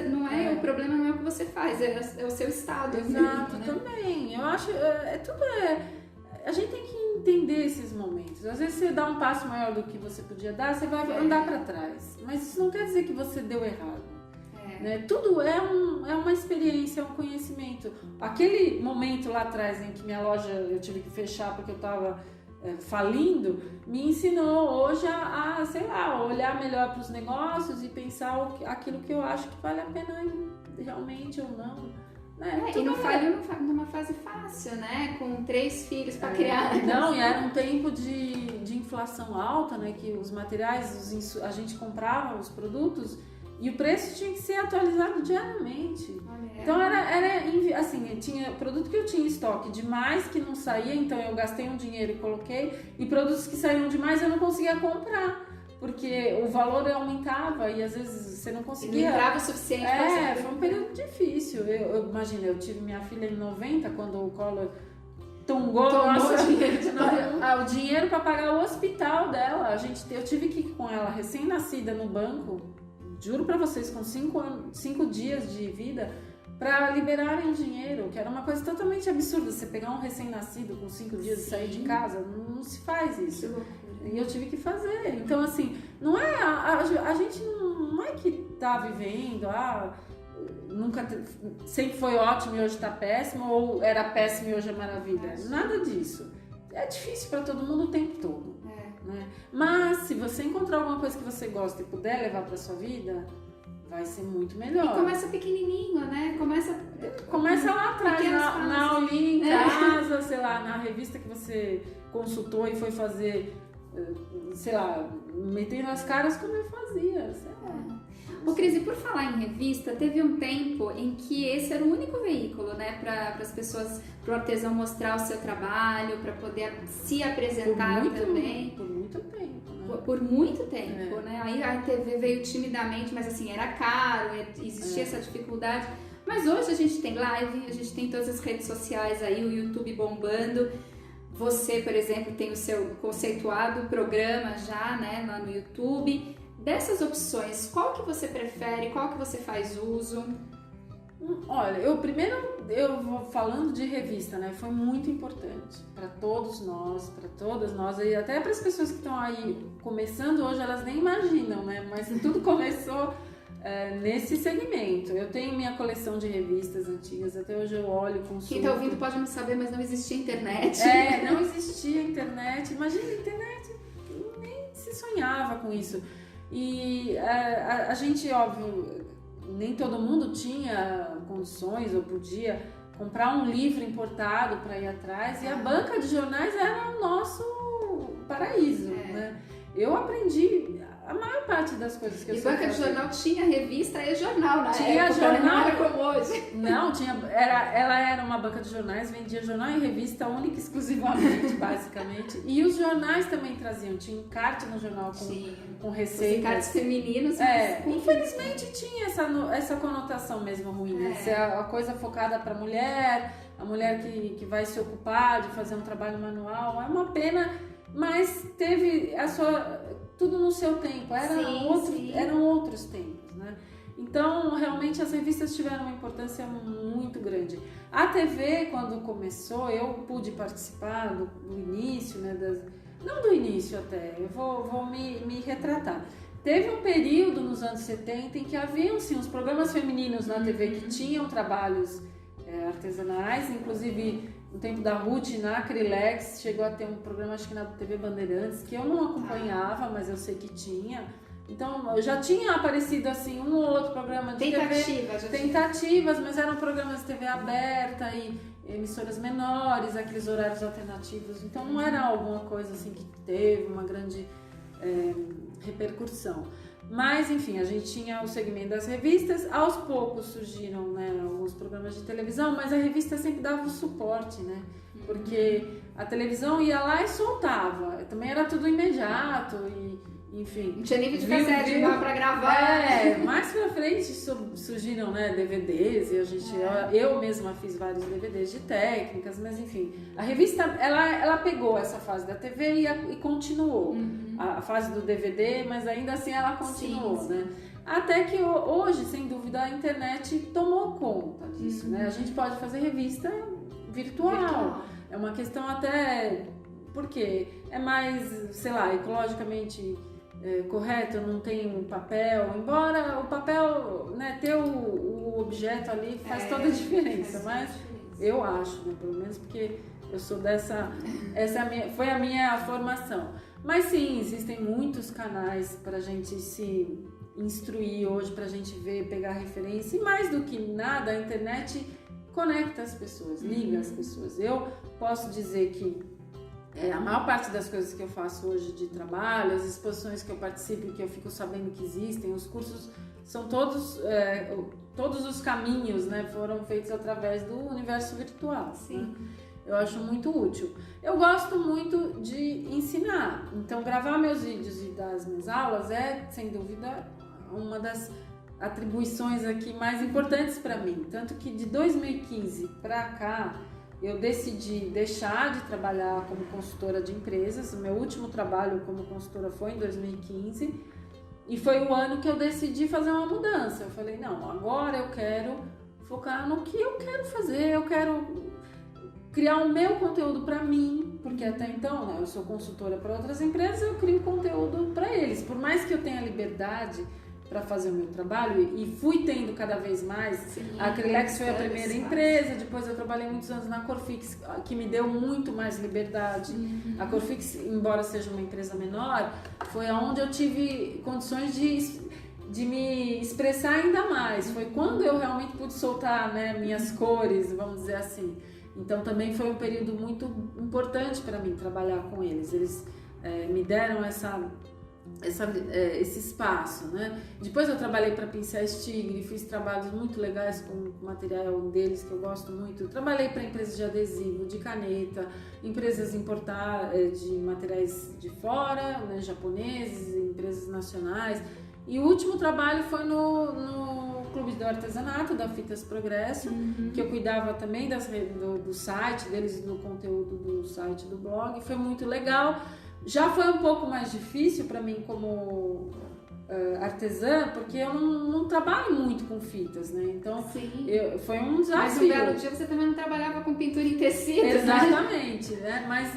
o problema não é o que você faz, é o seu estado. Exato, mesmo, né? também. Eu acho, a gente tem que entender esses momentos. Às vezes você dá um passo maior do que você podia dar, você vai andar para trás. Mas isso não quer dizer que você deu errado. Né? Tudo é uma experiência, é um conhecimento. Aquele momento lá atrás em que minha loja eu tive que fechar porque eu estava falindo, me ensinou hoje a, sei lá, olhar melhor para os negócios e pensar aquilo que eu acho que vale a pena realmente ou não. E não falhou numa fase fácil, né? Com 3 filhos para criar. Não, e era um tempo de inflação alta, né? Que os materiais, a gente comprava os produtos e o preço tinha que ser atualizado diariamente. Então era assim, tinha produto que eu tinha em estoque demais que não saía, então eu gastei um dinheiro e coloquei, e produtos que saíam demais eu não conseguia comprar. Porque o valor aumentava e às vezes você não conseguia. Não entrava o suficiente para foi um período difícil. Eu tive minha filha em 90, quando o Collor tungou Tomou dinheiro de todo mundo. o dinheiro para pagar o hospital dela. Eu tive que ir com ela recém-nascida no banco, juro para vocês, com 5 dias de vida, para liberarem dinheiro, que era uma coisa totalmente absurda. Você pegar um recém-nascido com 5 dias e sair de casa, não se faz isso. E eu tive que fazer. Então, assim, não é a gente não é que tá vivendo, nunca sempre foi ótimo e hoje tá péssimo, ou era péssimo e hoje é maravilha. Nada disso. É difícil para todo mundo o tempo todo. Né? Mas se você encontrar alguma coisa que você gosta e puder levar para sua vida, vai ser muito melhor. E começa pequenininho, né? Começa lá atrás, na aulinha em casa, sei lá, na revista que você consultou e foi fazer, sei lá, metendo as caras como eu fazia, sei lá. Ô Cris, e por falar em revista, teve um tempo em que esse era o único veículo, né, para as pessoas, para o artesão mostrar o seu trabalho, para poder se apresentar também. Por muito tempo, né? Por muito tempo, né? Aí a TV veio timidamente, mas assim, era caro, existia essa dificuldade. Mas hoje a gente tem live, a gente tem todas as redes sociais aí, o YouTube bombando. Você, por exemplo, tem o seu conceituado programa já, né, lá no YouTube. Dessas opções, qual que você prefere? Qual que você faz uso? Olha, eu vou falando de revista, né? Foi muito importante para todos nós, para todas nós, e até para as pessoas que estão aí começando hoje, elas nem imaginam, né? Mas tudo começou nesse segmento. Eu tenho minha coleção de revistas antigas, até hoje eu olho, consulto. Quem está ouvindo pode não saber, mas não existia internet. Não existia internet. Imagina, internet, nem se sonhava com isso. E a gente, óbvio, nem todo mundo tinha condições ou podia comprar um livro importado para ir atrás, e a banca de jornais era o nosso paraíso, né? Eu aprendi a maior parte das coisas que eu sei. E banca de jornal tinha revista e jornal na tinha época, jornal, não era como hoje. Não, ela era uma banca de jornais, vendia jornal e revista única e exclusivamente, basicamente. E os jornais também traziam, tinha encarte no jornal com receitas. Os encartes femininos. Infelizmente tinha essa conotação mesmo ruim, né? Ser a coisa focada para a mulher que vai se ocupar de fazer um trabalho manual. É uma pena, mas teve tudo no seu tempo, eram outros tempos, né? Então, realmente, as revistas tiveram uma importância muito grande. A TV, quando começou, eu pude participar do início, né? Não do início até, eu vou me retratar. Teve um período nos anos 70 em que haviam, sim, os programas femininos na TV que tinham trabalhos artesanais, inclusive no tempo da Ruth, na Acrylex, chegou a ter um programa, acho que na TV Bandeirantes, que eu não acompanhava, mas eu sei que tinha. Então, já tinha aparecido assim um ou outro programa de tentativas, mas eram programas de TV aberta e emissoras menores, aqueles horários alternativos. Então, não era alguma coisa assim que teve uma grande repercussão. Mas, enfim, a gente tinha o segmento das revistas, aos poucos surgiram, né, alguns programas de televisão, mas a revista sempre dava o suporte, né? Porque a televisão ia lá e soltava, também era tudo imediato e, enfim... Não tinha nível de cassete, não dava pra gravar. Mais pra frente surgiram, né, DVDs, e eu mesma fiz vários DVDs de técnicas, mas enfim, a revista, ela pegou essa fase da TV e continuou. A fase do DVD, mas ainda assim ela continuou, né? Até que hoje, sem dúvida, a internet tomou conta disso, né? A gente pode fazer revista virtual. É uma questão até... Porque é mais, sei lá, ecologicamente correto, não tem papel, embora o papel, né, ter o objeto ali faz toda a diferença, mas eu acho, né, pelo menos porque eu sou foi a minha formação. Mas sim, existem muitos canais para a gente se instruir hoje, para a gente ver, pegar referência, e mais do que nada, a internet conecta as pessoas, liga as pessoas. Eu posso dizer que a maior parte das coisas que eu faço hoje de trabalho, as exposições que eu participo, que eu fico sabendo que existem, os cursos são todos os caminhos, né, foram feitos através do universo virtual. Sim. Né? Eu acho muito útil. Eu gosto muito de ensinar, então gravar meus vídeos e dar as minhas aulas é, sem dúvida, uma das atribuições aqui mais importantes para mim. Tanto que de 2015 para cá, eu decidi deixar de trabalhar como consultora de empresas. O meu último trabalho como consultora foi em 2015 e foi o ano que eu decidi fazer uma mudança. Eu falei, não, agora eu quero focar no que eu quero fazer, eu quero criar o meu conteúdo para mim, porque até então, né, eu sou consultora para outras empresas, eu crio conteúdo para eles. Por mais que eu tenha liberdade para fazer o meu trabalho, e fui tendo cada vez mais. Sim, a Acrylex foi a primeira empresa, depois eu trabalhei muitos anos na Corfix, que me deu muito mais liberdade. A Corfix, embora seja uma empresa menor, foi onde eu tive condições de me expressar ainda mais. Foi quando eu realmente pude soltar, né, minhas cores, vamos dizer assim. Então também foi um período muito importante para mim trabalhar com eles. Eles me deram esse espaço, né? Depois eu trabalhei para Pincéis Tigre, fiz trabalhos muito legais com o material deles que eu gosto muito. Trabalhei para empresas de adesivo, de caneta, empresas de materiais de fora, né, japoneses, empresas nacionais. E o último trabalho foi no Clube do Artesanato, da Fitas Progresso, que eu cuidava também do site deles, do conteúdo do site, do blog. Foi muito legal. Já foi um pouco mais difícil para mim como artesã, porque eu não trabalho muito com fitas, né? Então foi um desafio. Mas um belo dia você também não trabalhava com pintura em tecido, exatamente, né? Mas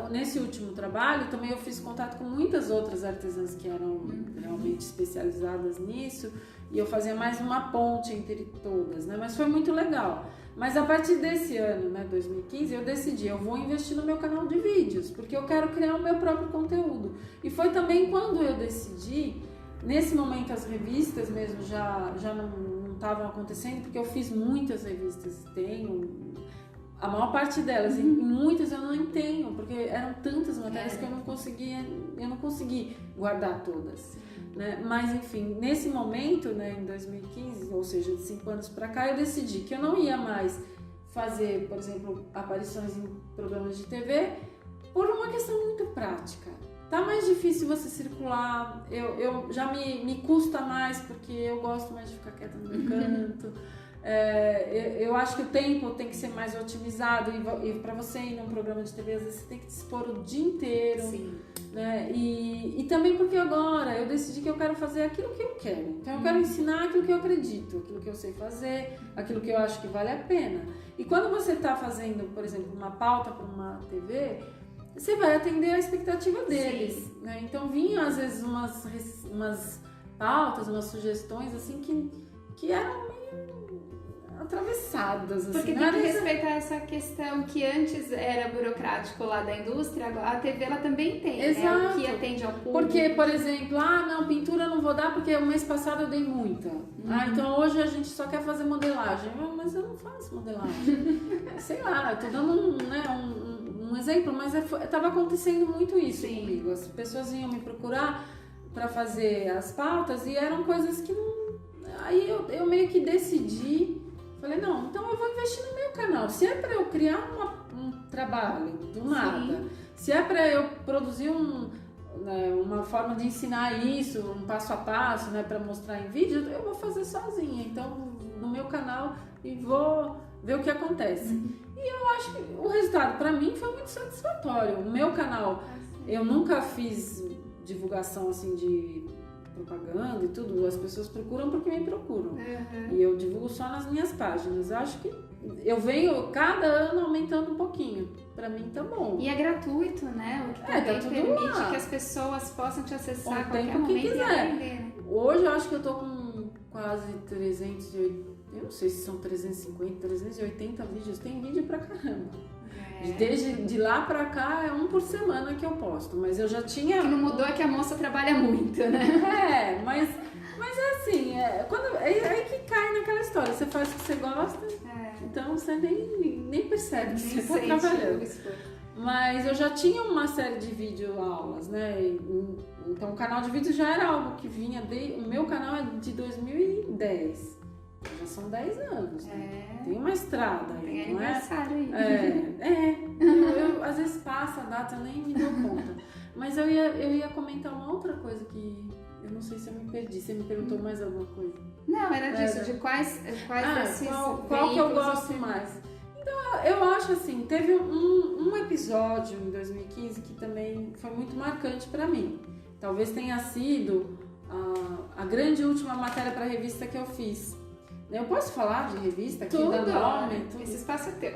nesse último trabalho também eu fiz contato com muitas outras artesãs que eram realmente especializadas nisso, e eu fazia mais uma ponte entre todas, né? Mas foi muito legal. Mas a partir desse ano, né, 2015, eu decidi, eu vou investir no meu canal de vídeos, porque eu quero criar o meu próprio conteúdo. E foi também quando eu decidi, nesse momento as revistas mesmo já não estavam acontecendo, porque eu fiz muitas revistas, tenho a maior parte delas, e muitas eu não tenho, porque eram tantas matérias que eu não consegui guardar todas. Né? Mas enfim, nesse momento, né, em 2015, ou seja, de 5 anos para cá, eu decidi que eu não ia mais fazer, por exemplo, aparições em programas de TV por uma questão muito prática. Tá mais difícil você circular, eu já me custa mais porque eu gosto mais de ficar quieta no meu canto. Eu acho que o tempo tem que ser mais otimizado, e para você ir num programa de TV, às vezes você tem que dispor o dia inteiro. Sim. Né? E também porque agora eu decidi que eu quero fazer aquilo que eu quero. Então eu quero ensinar aquilo que eu acredito, aquilo que eu sei fazer, aquilo que eu acho que vale a pena. E quando você está fazendo, por exemplo, uma pauta para uma TV, você vai atender a expectativa deles. Né? Então vinham às vezes umas pautas, umas sugestões assim que eram meio atravessadas. Assim. Porque tem que respeitar essa questão que antes era burocrático lá da indústria, agora a TV ela também tem, exato. Né? O que atende ao público. Porque, por exemplo, não, pintura eu não vou dar porque o mês passado eu dei muita. Então hoje a gente só quer fazer modelagem. Mas eu não faço modelagem. Sei lá, eu tô dando um exemplo, mas estava acontecendo muito isso comigo. As pessoas vinham me procurar para fazer as pautas e eram coisas que não... Aí eu meio que decidi, falei, não, então eu vou investir no meu canal. Se é para eu criar um trabalho do nada, se é para eu produzir uma forma de ensinar isso, um passo a passo, né, para mostrar em vídeo, eu vou fazer sozinha. Então, no meu canal, e vou ver o que acontece. E eu acho que o resultado para mim foi muito satisfatório. O meu canal, eu nunca fiz divulgação assim de propaganda e tudo, as pessoas procuram porque me procuram. E eu divulgo só nas minhas páginas. Eu acho que eu venho cada ano aumentando um pouquinho. Pra mim tá bom. E é gratuito, né? O que também permite que as pessoas possam te acessar a qualquer momento e aprender. Hoje eu acho que eu tô com quase 380, eu não sei se são 350, 380 vídeos. Tem vídeo pra caramba. Desde de lá pra cá é um por semana que eu posto, mas eu já tinha... O que não mudou é que a moça trabalha muito, né? Mas é assim, aí que cai naquela história, você faz o que você gosta, então você nem percebe que você está trabalhando. Mas eu já tinha uma série de videoaulas, né? Então o canal de vídeo já era algo que vinha o meu canal é de 2010. Já são 10 anos, né? Tem uma estrada aí, tem não aniversário aí. Eu às vezes passa a data, eu nem me dou conta. Mas eu ia comentar uma outra coisa que eu não sei se eu me perdi. Você me perguntou mais alguma coisa? Não, era disso, de quais desses qual que eu gosto mais? Eu acho assim, teve um episódio em 2015 que também foi muito marcante para mim. Talvez tenha sido a grande última matéria para a revista que eu fiz. Eu posso falar de revista aqui, dando nome? Tudo. Esse espaço é teu.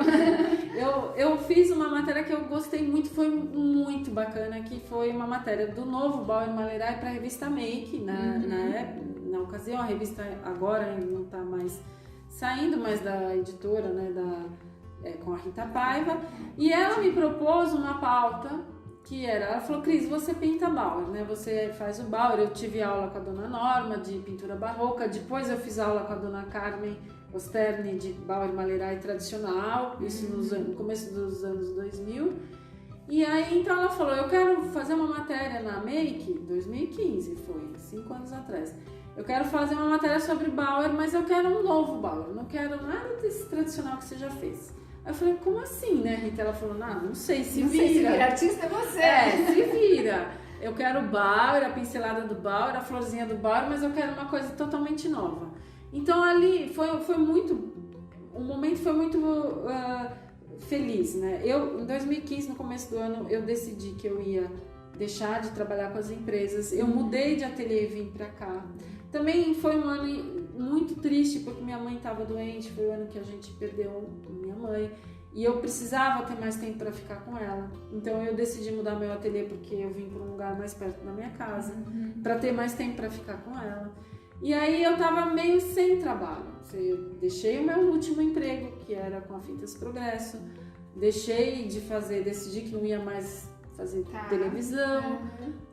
Eu fiz uma matéria que eu gostei muito, foi muito bacana, que foi uma matéria do novo Bauer Malerai para a revista Make, na ocasião. A revista agora ainda não está mais saindo, mas da editora, né, com a Rita Paiva, e ela me propôs uma pauta que ela falou: Cris, você pinta Bauer, né? Você faz o Bauer. Eu tive aula com a dona Norma de pintura barroca, depois eu fiz aula com a dona Carmen Osterni de Bauer Malerai tradicional, isso no começo dos anos 2000. E aí então ela falou: eu quero fazer uma matéria na Make, 2015, foi 5 anos atrás. Eu quero fazer uma matéria sobre Bauer, mas eu quero um novo Bauer, não quero nada desse tradicional que você já fez. Aí eu falei: como assim, né, Rita? Ela falou: não sei, se vira. Sei, se vira, artista é você. Se vira. Eu quero o Bauer, a pincelada do Bauer, a florzinha do Bauer, mas eu quero uma coisa totalmente nova. Então ali foi muito, o momento foi muito feliz, né? Em 2015, no começo do ano, eu decidi que eu ia deixar de trabalhar com as empresas. Eu mudei de ateliê e vim pra cá. Também foi um ano muito triste, porque minha mãe estava doente, foi o ano que a gente perdeu minha mãe, e eu precisava ter mais tempo para ficar com ela. Então eu decidi mudar meu ateliê, porque eu vim para um lugar mais perto da minha casa, para ter mais tempo para ficar com ela. E aí eu tava meio sem trabalho. Eu deixei o meu último emprego, que era com a Fitas Progresso, deixei de fazer, decidi que não ia mais fazer televisão,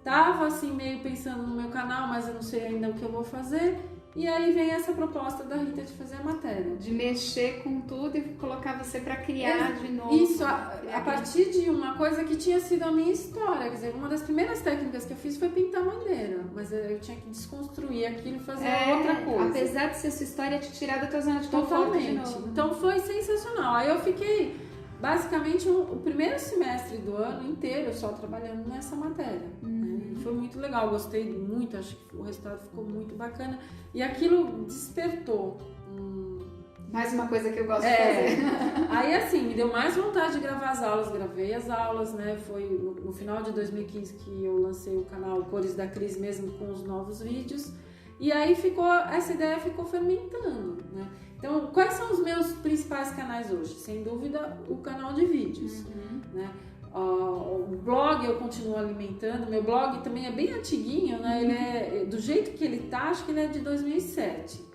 tava assim meio pensando no meu canal, mas eu não sei ainda o que eu vou fazer. E aí vem essa proposta da Rita de fazer a matéria, de mexer com tudo e colocar você para criar de novo. Isso, a partir de uma coisa que tinha sido a minha história. Quer dizer, uma das primeiras técnicas que eu fiz foi pintar madeira, mas eu tinha que desconstruir aquilo e fazer outra coisa. Apesar de ser sua história, te tirar da tua zona de conforto de novo. Então foi sensacional. Aí eu fiquei basicamente o primeiro semestre do ano inteiro só trabalhando nessa matéria. E foi muito legal, gostei muito, acho que o resultado ficou muito bacana. E aquilo despertou. Mais uma coisa que eu gosto de fazer. Aí assim, me deu mais vontade de gravar as aulas, gravei as aulas, né? Foi no final de 2015 que eu lancei o canal Cores da Cris mesmo com os novos vídeos. E aí essa ideia ficou fermentando, né? Então, quais são os meus principais canais hoje? Sem dúvida, o canal de vídeos, né? O blog eu continuo alimentando. Meu blog também é bem antiguinho, né? Ele é, do jeito que ele tá, acho que ele é de 2007.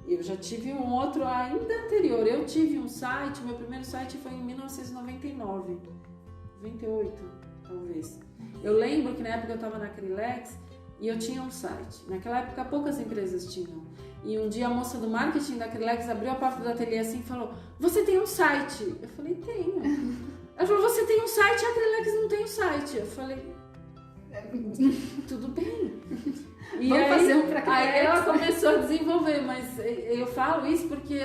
Eu já tive um outro ainda anterior. Eu tive um site, meu primeiro site foi em 1999, 98, talvez. Eu lembro que na época eu estava na Acrylex e eu tinha um site. Naquela época poucas empresas tinham. E um dia a moça do marketing da Acrylex abriu a porta do ateliê assim e falou: você tem um site? Eu falei: tenho. Ela falou: você tem um site? A Acrylex não tem um site. Eu falei: tudo bem. E vamos fazer um pra cá. Aí ela começou a desenvolver, mas eu falo isso porque,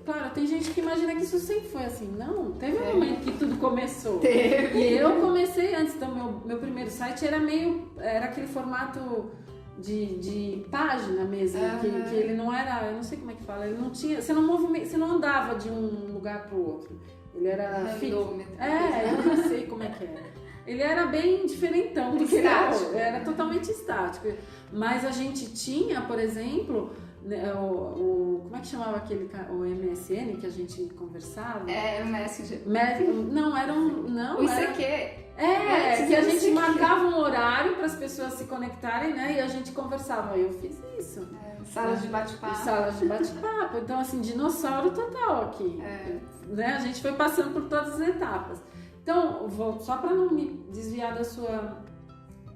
claro, tem gente que imagina que isso sempre foi assim. Não, teve um momento que tudo começou. E eu comecei antes, então meu primeiro site era aquele formato de página mesmo, que ele não era, eu não sei como é que fala, ele não tinha, você não andava de um lugar pro outro. Ele era fixo. Eu não sei como é que era. Ele era bem diferentão, porque era totalmente estático. Mas a gente tinha, por exemplo, como é que chamava o MSN que a gente conversava? O Messenger. Não, era um... Não, o ICQ. Que a gente marcava um horário para as pessoas se conectarem, né? E a gente conversava. Eu fiz isso. Salas de bate-papo. Salas de bate-papo. Então, assim, dinossauro total aqui. Né? A gente foi passando por todas as etapas. Então, só para não me desviar da sua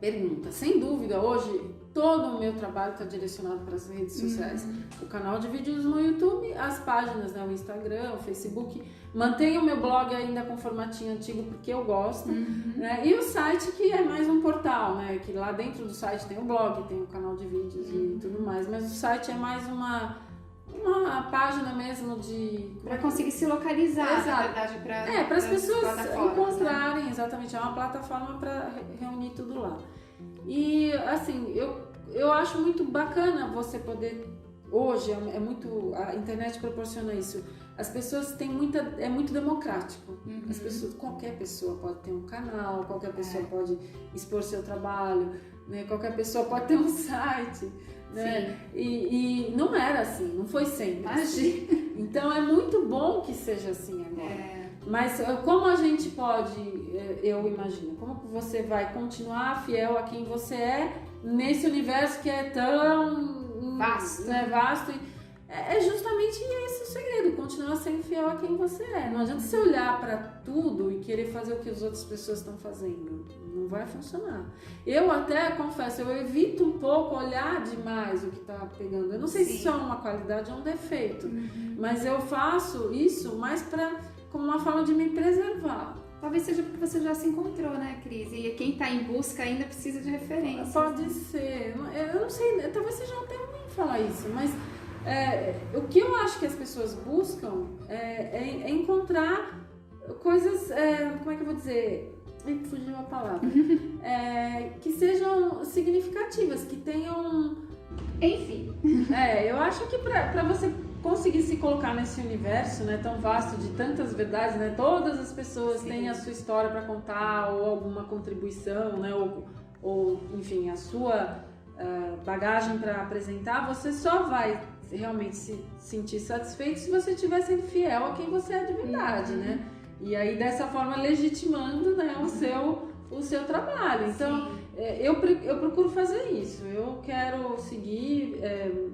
pergunta, sem dúvida, hoje todo o meu trabalho está direcionado para as redes sociais. O canal de vídeos no YouTube, as páginas, né? O Instagram, o Facebook. Mantenho o meu blog ainda com formatinho antigo porque eu gosto. Né? E o site, que é mais um portal, né? Que lá dentro do site tem o blog, tem o canal de vídeos e tudo mais. Mas o site é mais uma página mesmo para conseguir se localizar, na verdade, para as pessoas encontrarem, né? Exatamente, é uma plataforma para reunir tudo lá. E assim, eu acho muito bacana você poder hoje a internet proporciona isso. As pessoas têm é muito democrático. As pessoas, qualquer pessoa pode ter um canal, qualquer pessoa pode expor seu trabalho, né? Qualquer pessoa pode ter um site, né? E não era assim, não foi sempre. Imagina. Então é muito bom que seja assim agora. Mas como a gente pode, eu imagino, como você vai continuar fiel a quem você é nesse universo que é tão vasto, né, vasto. É justamente esse o segredo, continuar sendo fiel a quem você é. Não adianta você olhar para tudo e querer fazer o que as outras pessoas estão fazendo. Não vai funcionar. Eu até, confesso, eu evito um pouco olhar demais o que está pegando. Eu não sei se isso é uma qualidade ou um defeito, mas eu faço isso mais como uma forma de me preservar. Talvez seja porque você já se encontrou, né, Cris? E quem está em busca ainda precisa de referência. Pode ser. Eu não sei, talvez seja até ruim falar isso, mas o que eu acho que as pessoas buscam é encontrar coisas, como é que eu vou dizer? Fugiu a palavra. Que sejam significativas, que tenham... Enfim. Eu acho que para você conseguir se colocar nesse universo, né, tão vasto de tantas verdades, né, todas as pessoas têm a sua história para contar ou alguma contribuição, né, ou enfim, a sua bagagem para apresentar, você só vai realmente se sentir satisfeito se você estiver sendo fiel a quem você é de verdade, né? E aí dessa forma legitimando, né, o seu trabalho. Então eu procuro fazer isso. Eu quero seguir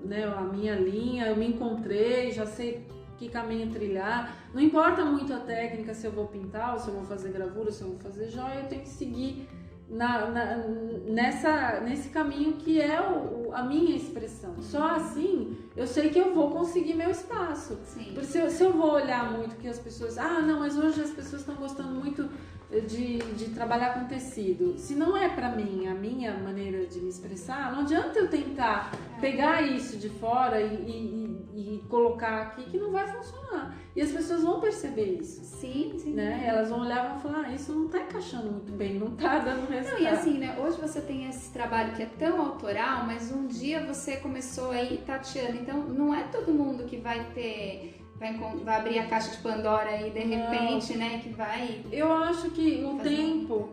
né, a minha linha. Eu me encontrei, já sei que caminho trilhar. Não importa muito a técnica, se eu vou pintar, ou se eu vou fazer gravura, se eu vou fazer joia. Eu tenho que seguir nesse caminho que é a minha expressão. Só assim eu sei que eu vou conseguir meu espaço. Porque se eu vou olhar muito que as pessoas... não, mas hoje as pessoas estão gostando muito de trabalhar com tecido. Se não é pra mim a minha maneira de me expressar, não adianta eu tentar pegar isso de fora e colocar aqui, que não vai funcionar. E as pessoas vão perceber isso. Sim. Né? Elas vão olhar e vão falar, isso não tá encaixando muito bem, não tá dando resultado. E assim, né? Hoje você tem esse trabalho que é tão autoral, mas um dia você começou aí tateando. Então, não é todo mundo que vai abrir a caixa de Pandora e de repente, né, que vai... Eu acho que o tempo...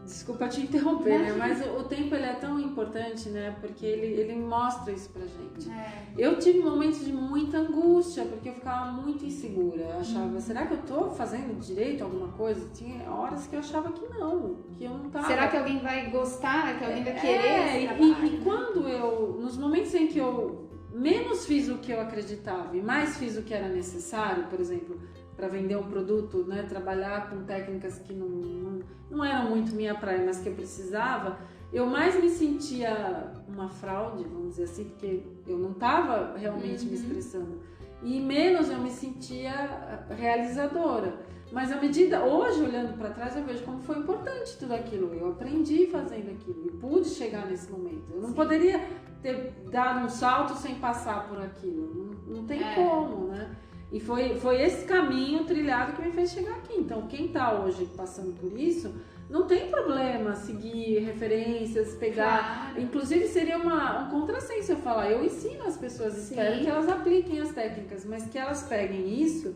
Desculpa te interromper, né? Mas o tempo ele é tão importante, né? Porque ele mostra isso pra gente. Eu tive momentos de muita angústia, porque eu ficava muito insegura. Eu achava, será que eu tô fazendo direito alguma coisa? Tinha horas que eu achava que não, que eu não tava. Será que alguém vai gostar, que alguém vai querer esse trabalho? E quando nos momentos em que eu menos fiz o que eu acreditava e mais fiz o que era necessário, por exemplo, para vender um produto, né, trabalhar com técnicas que não eram muito minha praia, mas que eu precisava, eu mais me sentia uma fraude, vamos dizer assim, porque eu não estava realmente me expressando, e menos eu me sentia realizadora. Mas hoje olhando para trás, eu vejo como foi importante tudo aquilo. Eu aprendi fazendo aquilo e pude chegar nesse momento. Eu não poderia ter dado um salto sem passar por aquilo. Não tem como, né? E foi esse caminho trilhado que me fez chegar aqui. Então, quem está hoje passando por isso, não tem problema seguir referências, pegar... Claro. Inclusive, seria um contrassenso eu falar. Eu ensino as pessoas, espero que elas apliquem as técnicas, mas que elas peguem isso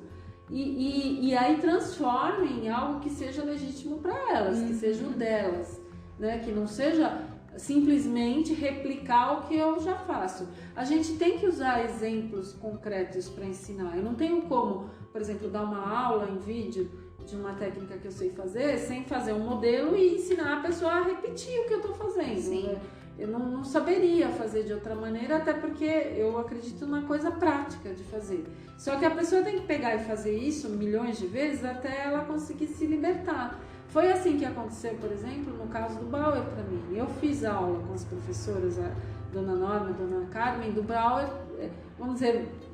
e aí transformem em algo que seja legítimo para elas, que seja o delas, né? Que não seja simplesmente replicar o que eu já faço. A gente tem que usar exemplos concretos para ensinar. Eu não tenho como, por exemplo, dar uma aula em vídeo de uma técnica que eu sei fazer sem fazer um modelo e ensinar a pessoa a repetir o que eu estou fazendo. Né? Eu não saberia fazer de outra maneira, até porque eu acredito numa coisa prática de fazer. Só que a pessoa tem que pegar e fazer isso milhões de vezes até ela conseguir se libertar. Foi assim que aconteceu, por exemplo, no caso do Bauer para mim. Eu fiz aula com as professoras, a Dona Norma e a Dona Carmen, do Bauer,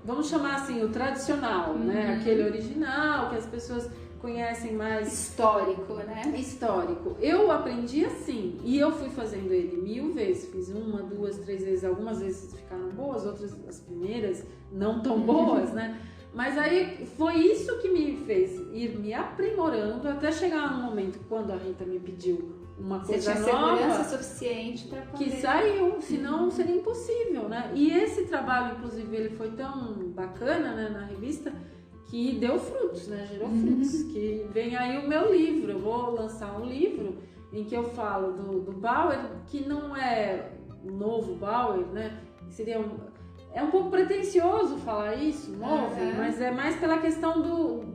vamos chamar assim, o tradicional, né? Aquele original que as pessoas conhecem mais... Histórico, né? Histórico. Eu aprendi assim, e eu fui fazendo ele 1000 vezes. Fiz 1, 2, 3 vezes, algumas vezes ficaram boas, outras, as primeiras, não tão boas, né? Mas aí foi isso que me fez ir me aprimorando até chegar no momento quando a Rita me pediu uma Você coisa tinha segurança nova suficiente para poder... que saiu, senão seria impossível, né? E esse trabalho, inclusive, ele foi tão bacana, né, na revista, que deu frutos, né? Gerou frutos. Que vem aí o meu livro. Eu vou lançar um livro em que eu falo do Bauer, que não é o novo Bauer, né? Seria é um pouco pretensioso falar isso, novo, mas é mais pela questão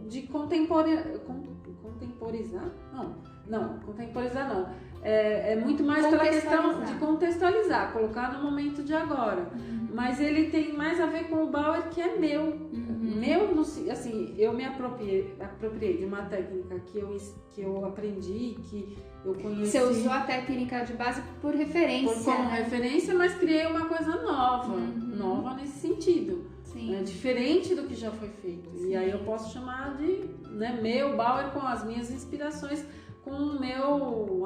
de contemporizar. Não, contemporizar não. É muito mais pela questão de contextualizar, colocar no momento de agora. Mas ele tem mais a ver com o Bauer, que é meu. Meu, assim, eu me apropriei de uma técnica que eu aprendi, que eu conheci. Você usou a técnica de base por referência. Como referência, mas criei uma coisa nova. Nova nesse sentido. Sim. Diferente do que já foi feito. Sim. E aí eu posso chamar de, né, meu Bauer, com as minhas inspirações, com o meu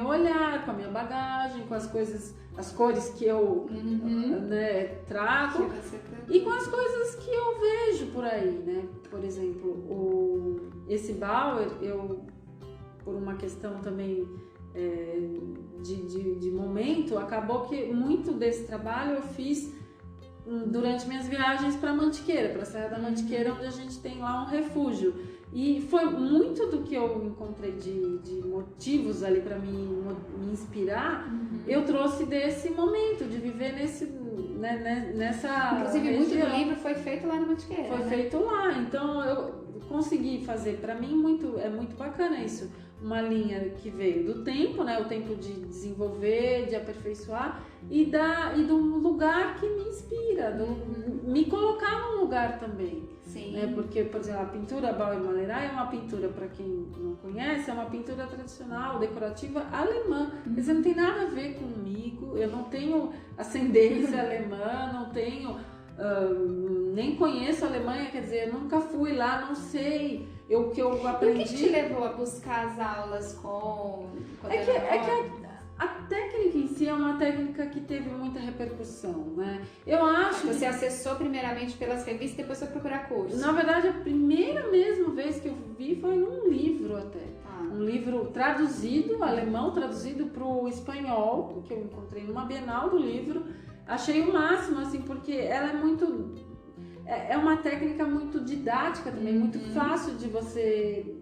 olhar, com a minha bagagem, com as coisas, as cores que eu né, trago e com as coisas que eu vejo por aí, né? Por exemplo, esse Bauer, por uma questão também de momento, acabou que muito desse trabalho eu fiz durante minhas viagens para Mantiqueira, para a Serra da Mantiqueira, onde a gente tem lá um refúgio. E foi muito do que eu encontrei de motivos ali para me inspirar, eu trouxe desse momento, de viver nessa Inclusive, região. muito do livro foi feito lá na Mantiqueira. Foi feito lá, então eu consegui fazer, para mim é muito bacana isso. Uma linha que veio do tempo, né? O tempo de desenvolver, de aperfeiçoar e de um lugar que me inspira, me colocar num lugar também. Sim. Né? Porque, por exemplo, a pintura Bauer Malerai é uma pintura, para quem não conhece, é uma pintura tradicional, decorativa alemã. Quer dizer, não tem nada a ver comigo, eu não tenho ascendência alemã, não tenho, nem conheço a Alemanha, quer dizer, eu nunca fui lá, não sei. O que eu aprendi... E o que te levou a buscar as aulas com... É que a técnica em si é uma técnica que teve muita repercussão, né? Eu acho Você acessou primeiramente pelas revistas e depois foi procurar curso. Na verdade, a primeira mesmo vez que eu vi foi num livro até. Um livro traduzido, alemão, traduzido para o espanhol, que eu encontrei numa Bienal do livro. Achei o máximo, assim, porque ela é muito... É uma técnica muito didática também, muito fácil de você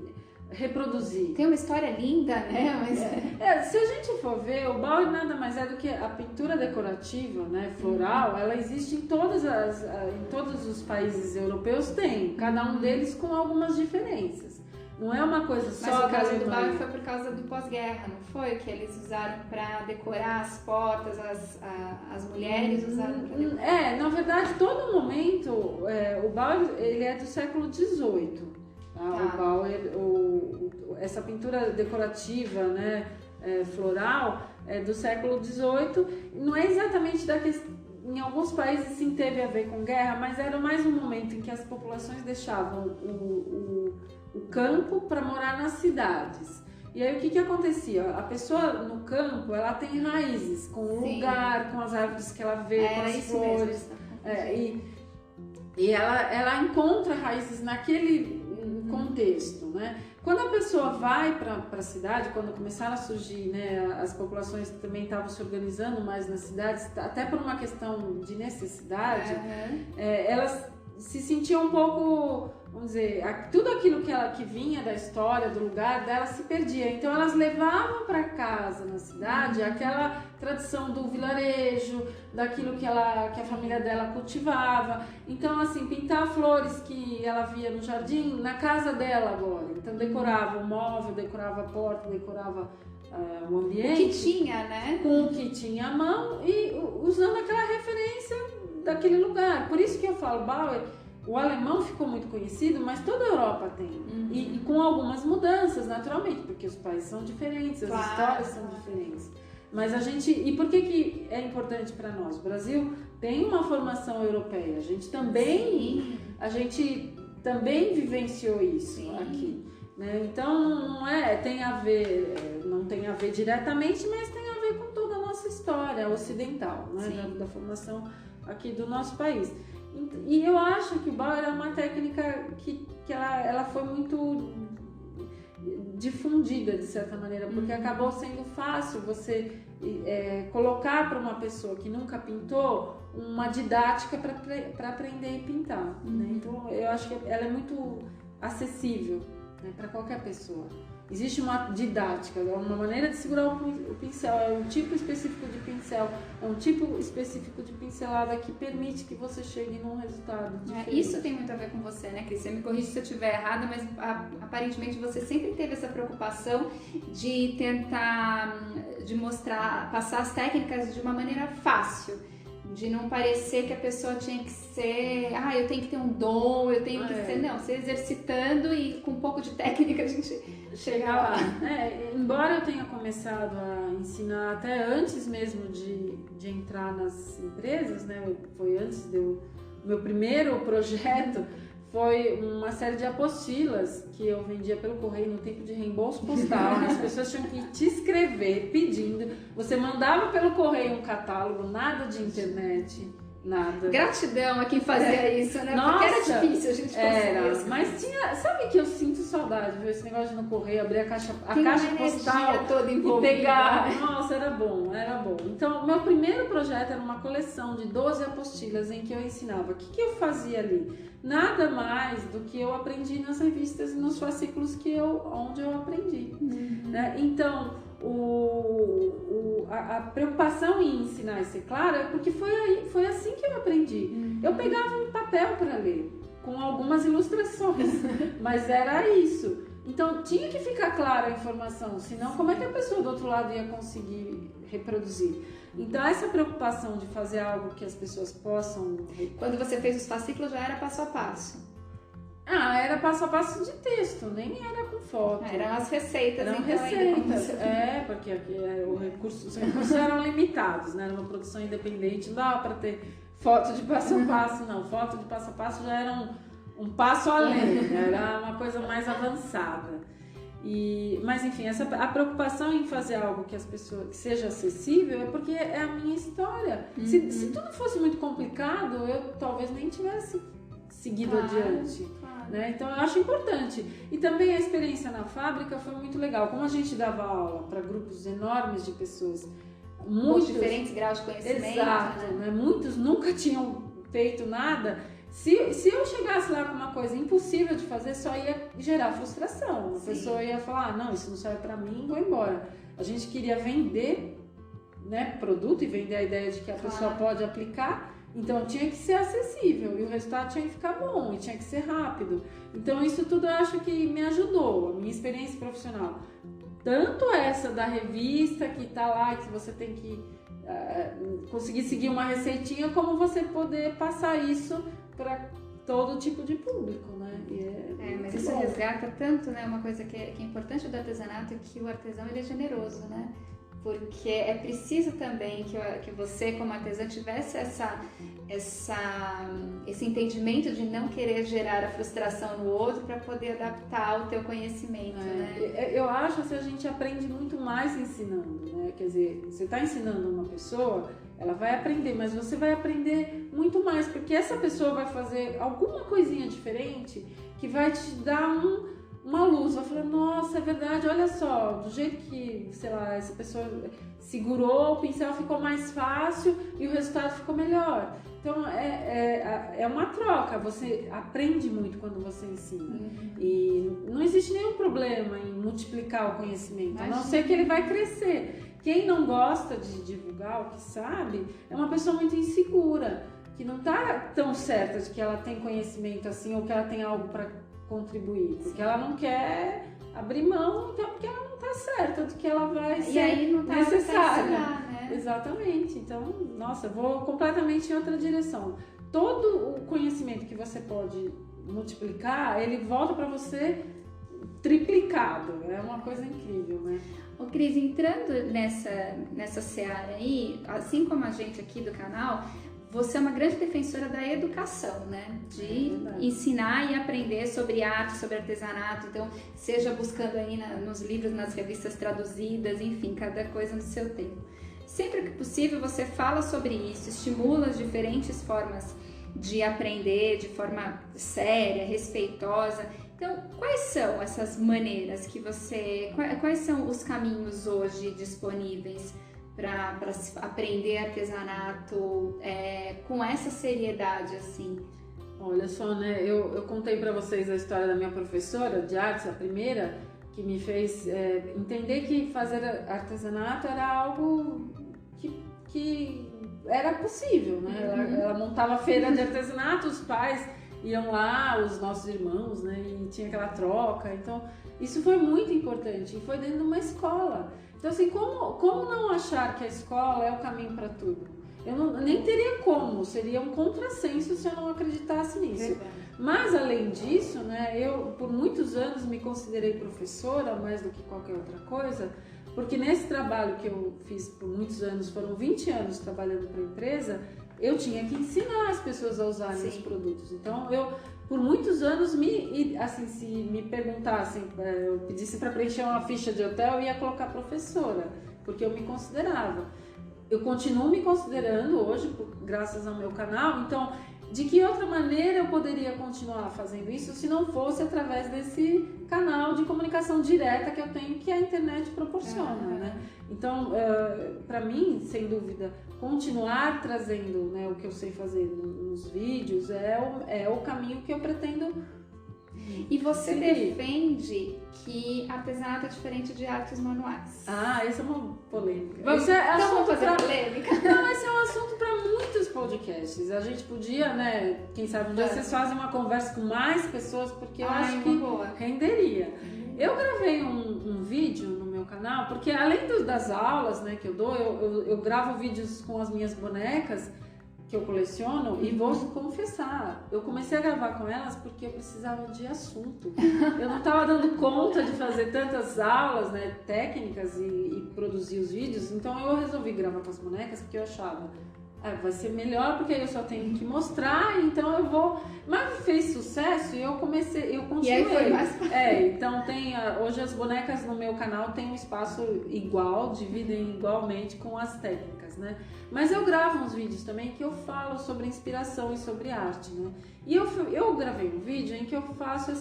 reproduzir. Tem uma história linda, né? Mas... se a gente for ver, o Bauer nada mais é do que a pintura decorativa, né, floral, ela existe em todos os países europeus, tem, cada um deles com algumas diferenças. Não é uma coisa só. Mas o caso do Bauer foi por causa do pós-guerra, não foi? Que eles usaram para decorar as portas, as mulheres usaram para decorar. Na verdade, todo momento, o Bauer, ele é do século XVIII. Tá? O Bauer, essa pintura decorativa, né, floral, é do século XVIII. Não é exatamente da questão. Em alguns países sim teve a ver com guerra, mas era mais um momento em que as populações deixavam o campo para morar nas cidades. E aí o que acontecia? A pessoa no campo, ela tem raízes com o lugar, com as árvores que ela vê, com as flores. E ela encontra raízes naquele contexto, né? Quando a pessoa vai para a cidade, quando começaram a surgir, né, as populações também estavam se organizando mais nas cidades, até por uma questão de necessidade, elas se sentiam um pouco, vamos dizer, tudo aquilo que vinha da história, do lugar dela se perdia. Então elas levavam para casa na cidade aquela tradição do vilarejo, daquilo que a família dela cultivava. Então, assim, pintar flores que ela via no jardim, na casa dela agora. Então decorava o móvel, decorava a porta, decorava o ambiente. O que tinha, né? Com o que tinha à mão e usando aquela referência daquele lugar. Por isso que eu falo, Bauer, o alemão ficou muito conhecido, mas toda a Europa tem. E com algumas mudanças, naturalmente, porque os países são diferentes, as histórias são diferentes. Mas e por que é importante para nós? O Brasil tem uma formação europeia, a gente também vivenciou isso aqui. Né? Então não tem a ver diretamente, mas tem a ver com toda a nossa história ocidental, né? Da formação aqui do nosso país. E eu acho que o Bauer é uma técnica que ela foi muito difundida de certa maneira, porque acabou sendo fácil você colocar para uma pessoa que nunca pintou uma didática para aprender e pintar, né? Então eu acho que ela é muito acessível, né, para qualquer pessoa. Existe uma didática, uma maneira de segurar o pincel, é um tipo específico de pincel, é um tipo específico de pincelada que permite que você chegue num resultado diferente. Isso tem muito a ver com você, né, Cris? Você me corrige se eu estiver errada, mas aparentemente você sempre teve essa preocupação de tentar, de mostrar, passar as técnicas de uma maneira fácil. De não parecer que a pessoa tinha que ser, eu tenho que ter um dom, eu tenho que ser, não, ser exercitando e com um pouco de técnica a gente chegar lá. Embora eu tenha começado a ensinar até antes mesmo de entrar nas empresas, né, foi antes meu primeiro projeto, foi uma série de apostilas que eu vendia pelo correio no tempo de reembolso postal. As pessoas tinham que te escrever pedindo. Você mandava pelo correio um catálogo, nada de internet, nada. Gratidão a quem fazia isso, né? Nossa, porque era difícil a gente conseguir. Mas tinha, sabe que eu sinto saudade, viu? Esse negócio de ir no correio, abrir a caixa postal toda e pegar. Nossa, era bom, era bom. Então, meu primeiro projeto era uma coleção de 12 apostilas em que eu ensinava. O que eu fazia ali? Nada mais do que eu aprendi nas revistas e nos fascículos onde eu aprendi. Né? Então, a preocupação em ensinar e ser claro é porque foi assim que eu aprendi. Eu pegava um papel para ler, com algumas ilustrações, mas era isso. Então, tinha que ficar clara a informação, senão como é que a pessoa do outro lado ia conseguir reproduzir? Então, essa preocupação de fazer algo que as pessoas possam... Quando você fez os fascículos, já era passo a passo? Era passo a passo de texto, nem era com foto. Eram as receitas. Eram receitas, porque aqui, os recursos eram limitados, né? Era uma produção independente, não dava para ter foto de passo a passo, não. Foto de passo a passo já era um passo além, era uma coisa mais avançada. Mas enfim, a preocupação em fazer algo que que seja acessível é porque é a minha história. Se tudo fosse muito complicado, eu talvez nem tivesse seguido adiante. Né? Então eu acho importante. E também a experiência na fábrica foi muito legal. Como a gente dava aula para grupos enormes de pessoas, com diferentes graus de conhecimento. Exato, né? Muitos nunca tinham feito nada. Se eu chegasse lá com uma coisa impossível de fazer, só ia gerar frustração. A pessoa ia falar, não, isso não serve para mim, vou embora. A gente queria vender, né, produto e vender a ideia de que a pessoa pode aplicar, então tinha que ser acessível e o resultado tinha que ficar bom e tinha que ser rápido. Então isso tudo eu acho que me ajudou, a minha experiência profissional. Tanto essa da revista que tá lá, que você tem que conseguir seguir uma receitinha, como você poder passar isso para todo tipo de público, né? Mas isso resgata tanto, né? Uma coisa que é importante do artesanato é que o artesão ele é generoso, né? Porque é preciso também que você, como artesã, tivesse esse entendimento de não querer gerar a frustração no outro para poder adaptar o teu conhecimento, né? Eu acho que a gente aprende muito mais ensinando, né? Quer dizer, você está ensinando uma pessoa, ela vai aprender, mas você vai aprender muito mais, porque essa pessoa vai fazer alguma coisinha diferente que vai te dar uma luz, vai falar, nossa, é verdade, olha só, do jeito que, sei lá, essa pessoa segurou, o pincel ficou mais fácil e o resultado ficou melhor. Então, é uma troca, você aprende muito quando você ensina. E não existe nenhum problema em multiplicar o conhecimento, a não ser que ele vai crescer. Quem não gosta de divulgar o que sabe, é uma pessoa muito insegura, que não está tão certa de que ela tem conhecimento assim, ou que ela tem algo para contribuir, porque ela não quer abrir mão, então porque ela não está certa do que ela vai ser aí não tá necessária. Né? Exatamente. Então, nossa, eu vou completamente em outra direção. Todo o conhecimento que você pode multiplicar, ele volta para você triplicado. É uma coisa incrível, né? Ô Cris, entrando nessa seara aí, assim como a gente aqui do canal, você é uma grande defensora da educação, né? De ensinar e aprender sobre arte, sobre artesanato. Então, seja buscando aí nos livros, nas revistas traduzidas, enfim, cada coisa no seu tempo. Sempre que possível, você fala sobre isso, estimula as diferentes formas de aprender de forma séria, respeitosa. Então, quais são essas maneiras que quais são os caminhos hoje disponíveis para aprender artesanato com essa seriedade, assim? Olha só, né? Eu contei para vocês a história da minha professora de artes, a primeira, que me fez entender que fazer artesanato era algo que era possível, né? Ela montava feira de artesanato, os pais iam lá, os nossos irmãos, né? E tinha aquela troca. Então, isso foi muito importante. E foi dentro de uma escola. Então, assim, como não achar que a escola é o caminho para tudo? Eu nem teria como. Seria um contrassenso se eu não acreditasse nisso. Verdade. Mas, além disso, né? Eu, por muitos anos, me considerei professora, mais do que qualquer outra coisa. Porque nesse trabalho que eu fiz por muitos anos, foram 20 anos trabalhando para a empresa, eu tinha que ensinar as pessoas a usarem os produtos. Então, eu, por muitos anos, se me perguntassem, eu pedisse para preencher uma ficha de hotel, eu ia colocar professora, porque eu me considerava. Eu continuo me considerando hoje, graças ao meu canal. Então, de que outra maneira eu poderia continuar fazendo isso se não fosse através desse canal de comunicação direta que eu tenho, que a internet proporciona, né? Então, para mim, sem dúvida, continuar trazendo, né, o que eu sei fazer nos vídeos é o caminho que eu pretendo. E você defende que artesanato é diferente de artes manuais. Essa é uma polêmica. Vamos fazer polêmica? Não, esse é um assunto para muitos podcasts. A gente podia, né, quem sabe um dia vocês fazem uma conversa com mais pessoas, porque eu acho que renderia. Eu gravei um vídeo no meu canal, porque além das aulas, né, que eu dou, eu gravo vídeos com as minhas bonecas que eu coleciono, e vou confessar, eu comecei a gravar com elas porque eu precisava de assunto. Eu não estava dando conta de fazer tantas aulas, né, técnicas e produzir os vídeos, então eu resolvi gravar com as bonecas porque eu achava, vai ser melhor porque eu só tenho que mostrar, então eu vou... Mas fez sucesso e eu continuei. E aí foi mais... Então hoje as bonecas no meu canal têm um espaço igual, dividem igualmente com as técnicas, né? Mas eu gravo uns vídeos também que eu falo sobre inspiração e sobre arte, né? E eu gravei um vídeo em que eu faço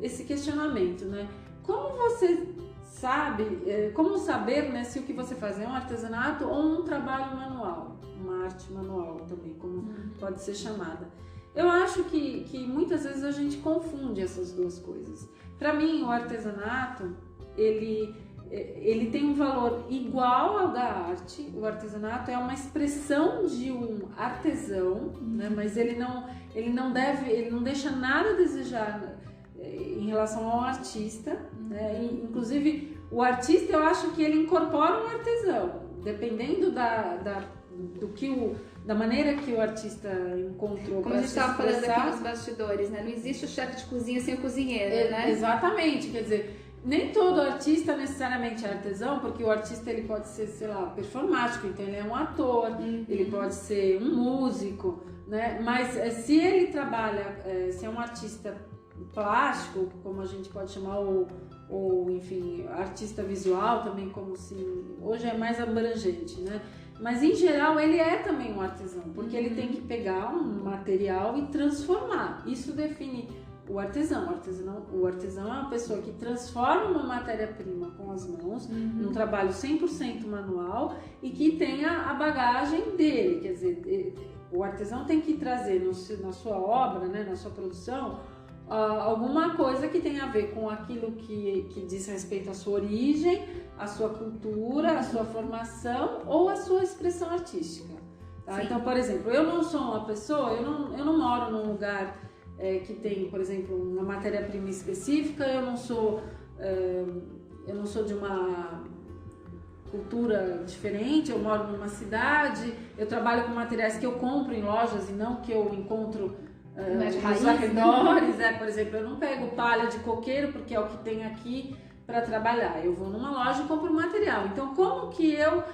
esse questionamento, né? Como você sabe, como saber, né, se o que você faz é um artesanato ou um trabalho manual, uma arte manual também, como pode ser chamada. Eu acho que muitas vezes a gente confunde essas duas coisas. Para mim, o artesanato, ele tem um valor igual ao da arte. O artesanato é uma expressão de um artesão, né? Mas ele não deixa nada a desejar em relação ao artista, né? E, inclusive, o artista, eu acho que ele incorpora um artesão, dependendo da maneira que o artista encontrou. Como a gente estava falando aqui nos bastidores, né? Não existe o chefe de cozinha sem o cozinheiro, né? Exatamente, quer dizer, nem todo artista necessariamente é artesão, porque o artista ele pode ser, sei lá, performático, então ele é um ator, ele pode ser um músico, né? Mas se ele trabalha, se é um artista plástico, como a gente pode chamar, ou enfim, artista visual também, como se hoje é mais abrangente, né? Mas em geral ele é também um artesão, porque ele tem que pegar um material e transformar. Isso define o artesão. O artesão é uma pessoa que transforma uma matéria-prima com as mãos, num trabalho 100% manual, e que tenha a bagagem dele. Quer dizer, o artesão tem que trazer na sua obra, né, na sua produção, alguma coisa que tenha a ver com aquilo que diz respeito à sua origem, à sua cultura, à sua formação ou à sua expressão artística. Tá? Então, por exemplo, eu não sou uma pessoa, eu não moro num lugar que tem, por exemplo, uma matéria-prima específica, eu não sou de uma cultura diferente, eu moro numa cidade, eu trabalho com materiais que eu compro em lojas e não que eu encontro nos arredores, por exemplo, eu não pego palha de coqueiro porque é o que tem aqui para trabalhar, eu vou numa loja e compro material. Então, como que eu,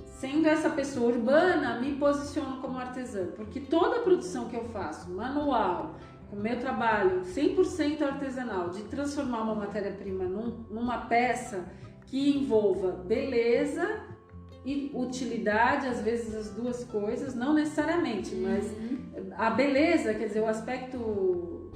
sendo essa pessoa urbana, me posiciono como artesã? Porque toda a produção que eu faço, manual, com o meu trabalho 100% artesanal, de transformar uma matéria-prima numa peça que envolva beleza e utilidade, às vezes as duas coisas, não necessariamente, mas a beleza, quer dizer, o aspecto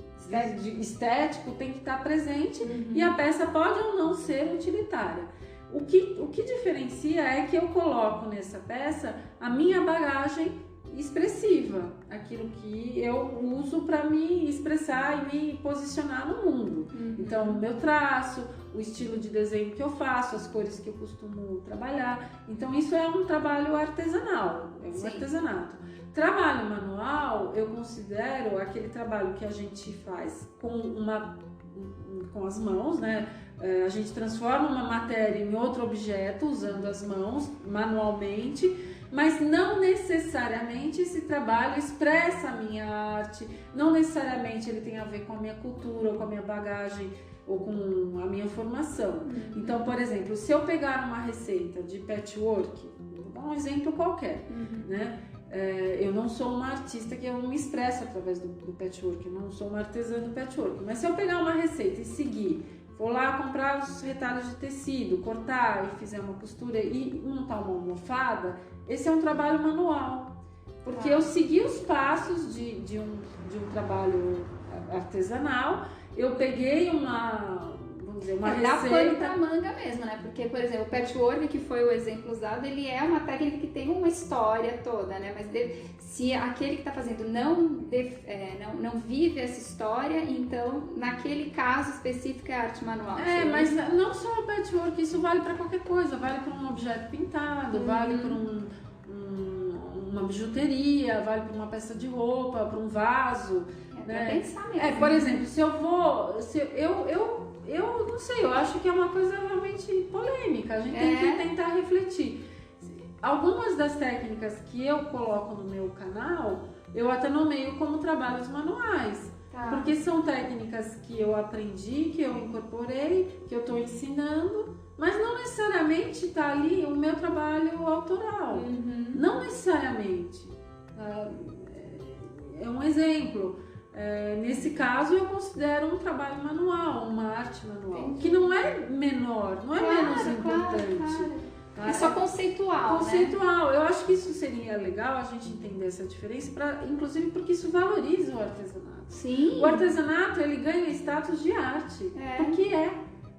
estético tem que estar presente e a peça pode ou não ser utilitária. O que diferencia é que eu coloco nessa peça a minha bagagem expressiva, aquilo que eu uso para me expressar e me posicionar no mundo. Então, o meu traço, o estilo de desenho que eu faço, as cores que eu costumo trabalhar. Então, isso é um trabalho artesanal, é um artesanato. Trabalho manual, eu considero aquele trabalho que a gente faz com as mãos, né? A gente transforma uma matéria em outro objeto usando as mãos, manualmente, mas não necessariamente esse trabalho expressa a minha arte, não necessariamente ele tem a ver com a minha cultura, ou com a minha bagagem, ou com a minha formação. Então, por exemplo, se eu pegar uma receita de patchwork, vou dar um exemplo qualquer, né? Eu não sou uma artista que eu não me expresso através do patchwork, eu não sou uma artesã do patchwork, mas se eu pegar uma receita e seguir, vou lá comprar os retalhos de tecido, cortar e fizer uma costura e montar uma almofada, esse é um trabalho manual, porque eu segui os passos de um trabalho artesanal, eu peguei uma receita... Dá pano pra manga mesmo, né? Porque, por exemplo, o patchwork, que foi o exemplo usado, ele é uma técnica que tem uma história toda, né? Mas se aquele que tá fazendo não vive essa história, então, naquele caso específico, é arte manual. Mas não só o patchwork, isso vale para qualquer coisa, vale para um objeto pintado, vale para uma bijuteria, vale para uma peça de roupa, para um vaso. Pra pensar mesmo. Por exemplo, eu não sei, eu acho que é uma coisa realmente polêmica, a gente tem que tentar refletir. Algumas das técnicas que eu coloco no meu canal, eu até nomeio como trabalhos manuais. Porque são técnicas que eu aprendi, que eu incorporei, que eu estou ensinando, mas não necessariamente está ali o meu trabalho autoral. Não necessariamente. É um exemplo. Nesse caso, eu considero um trabalho manual, uma arte manual, que não é menor, não é menos importante. Claro. É só conceitual. Conceitual. Né? Eu acho que isso seria legal a gente entender essa diferença, inclusive porque isso valoriza o artesanato. Sim. O artesanato, ele ganha status de arte, porque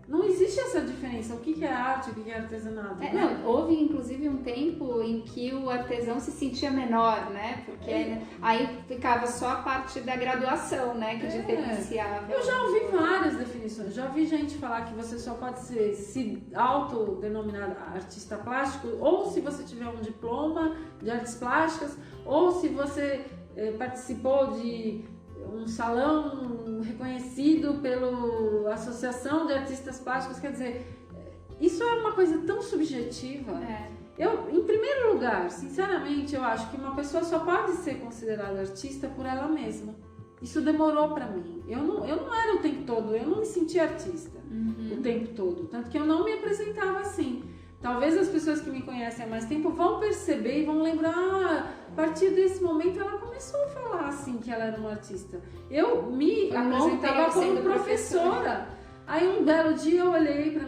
não existe essa diferença. O que é arte, o que é artesanato? Houve inclusive um tempo em que o artesão se sentia menor, né? Porque aí ficava só a parte da graduação, né? Que diferenciava. Eu já ouvi várias definições. Já vi gente falar que você só pode se autodenominar artista plástico ou se você tiver um diploma de artes plásticas ou se você participou de um salão reconhecido pela Associação de Artistas Plásticos. Quer dizer, isso é uma coisa tão subjetiva. Eu, em primeiro lugar, sinceramente, eu acho que uma pessoa só pode ser considerada artista por ela mesma. Isso demorou pra mim. Eu não era o tempo todo, eu não me sentia artista o tempo todo. Tanto que eu não me apresentava assim. Talvez as pessoas que me conhecem há mais tempo vão perceber e vão lembrar, a partir desse momento ela começou a falar assim que ela era uma artista. Eu me apresentava como professora. Aí um belo dia eu olhei para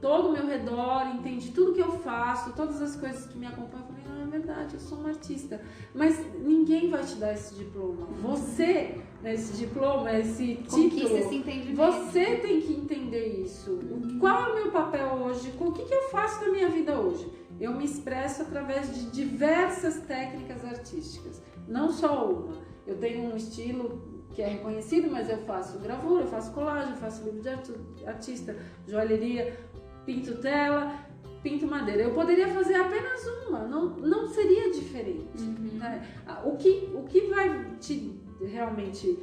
todo o meu redor, entendi tudo que eu faço, todas as coisas que me acompanham, falei, é verdade, eu sou uma artista. Mas ninguém vai te dar esse diploma. Você, esse diploma, esse título, esse entendimento. Você tem que entender isso. Qual é o meu papel hoje? O que eu faço na minha vida hoje? Eu me expresso através de diversas técnicas artísticas, não só uma. Eu tenho um estilo que é reconhecido, mas eu faço gravura, eu faço colagem, eu faço livro de artista, joalheria, pinto tela, pinto madeira. Eu poderia fazer apenas uma, não seria diferente. Né? O que vai te realmente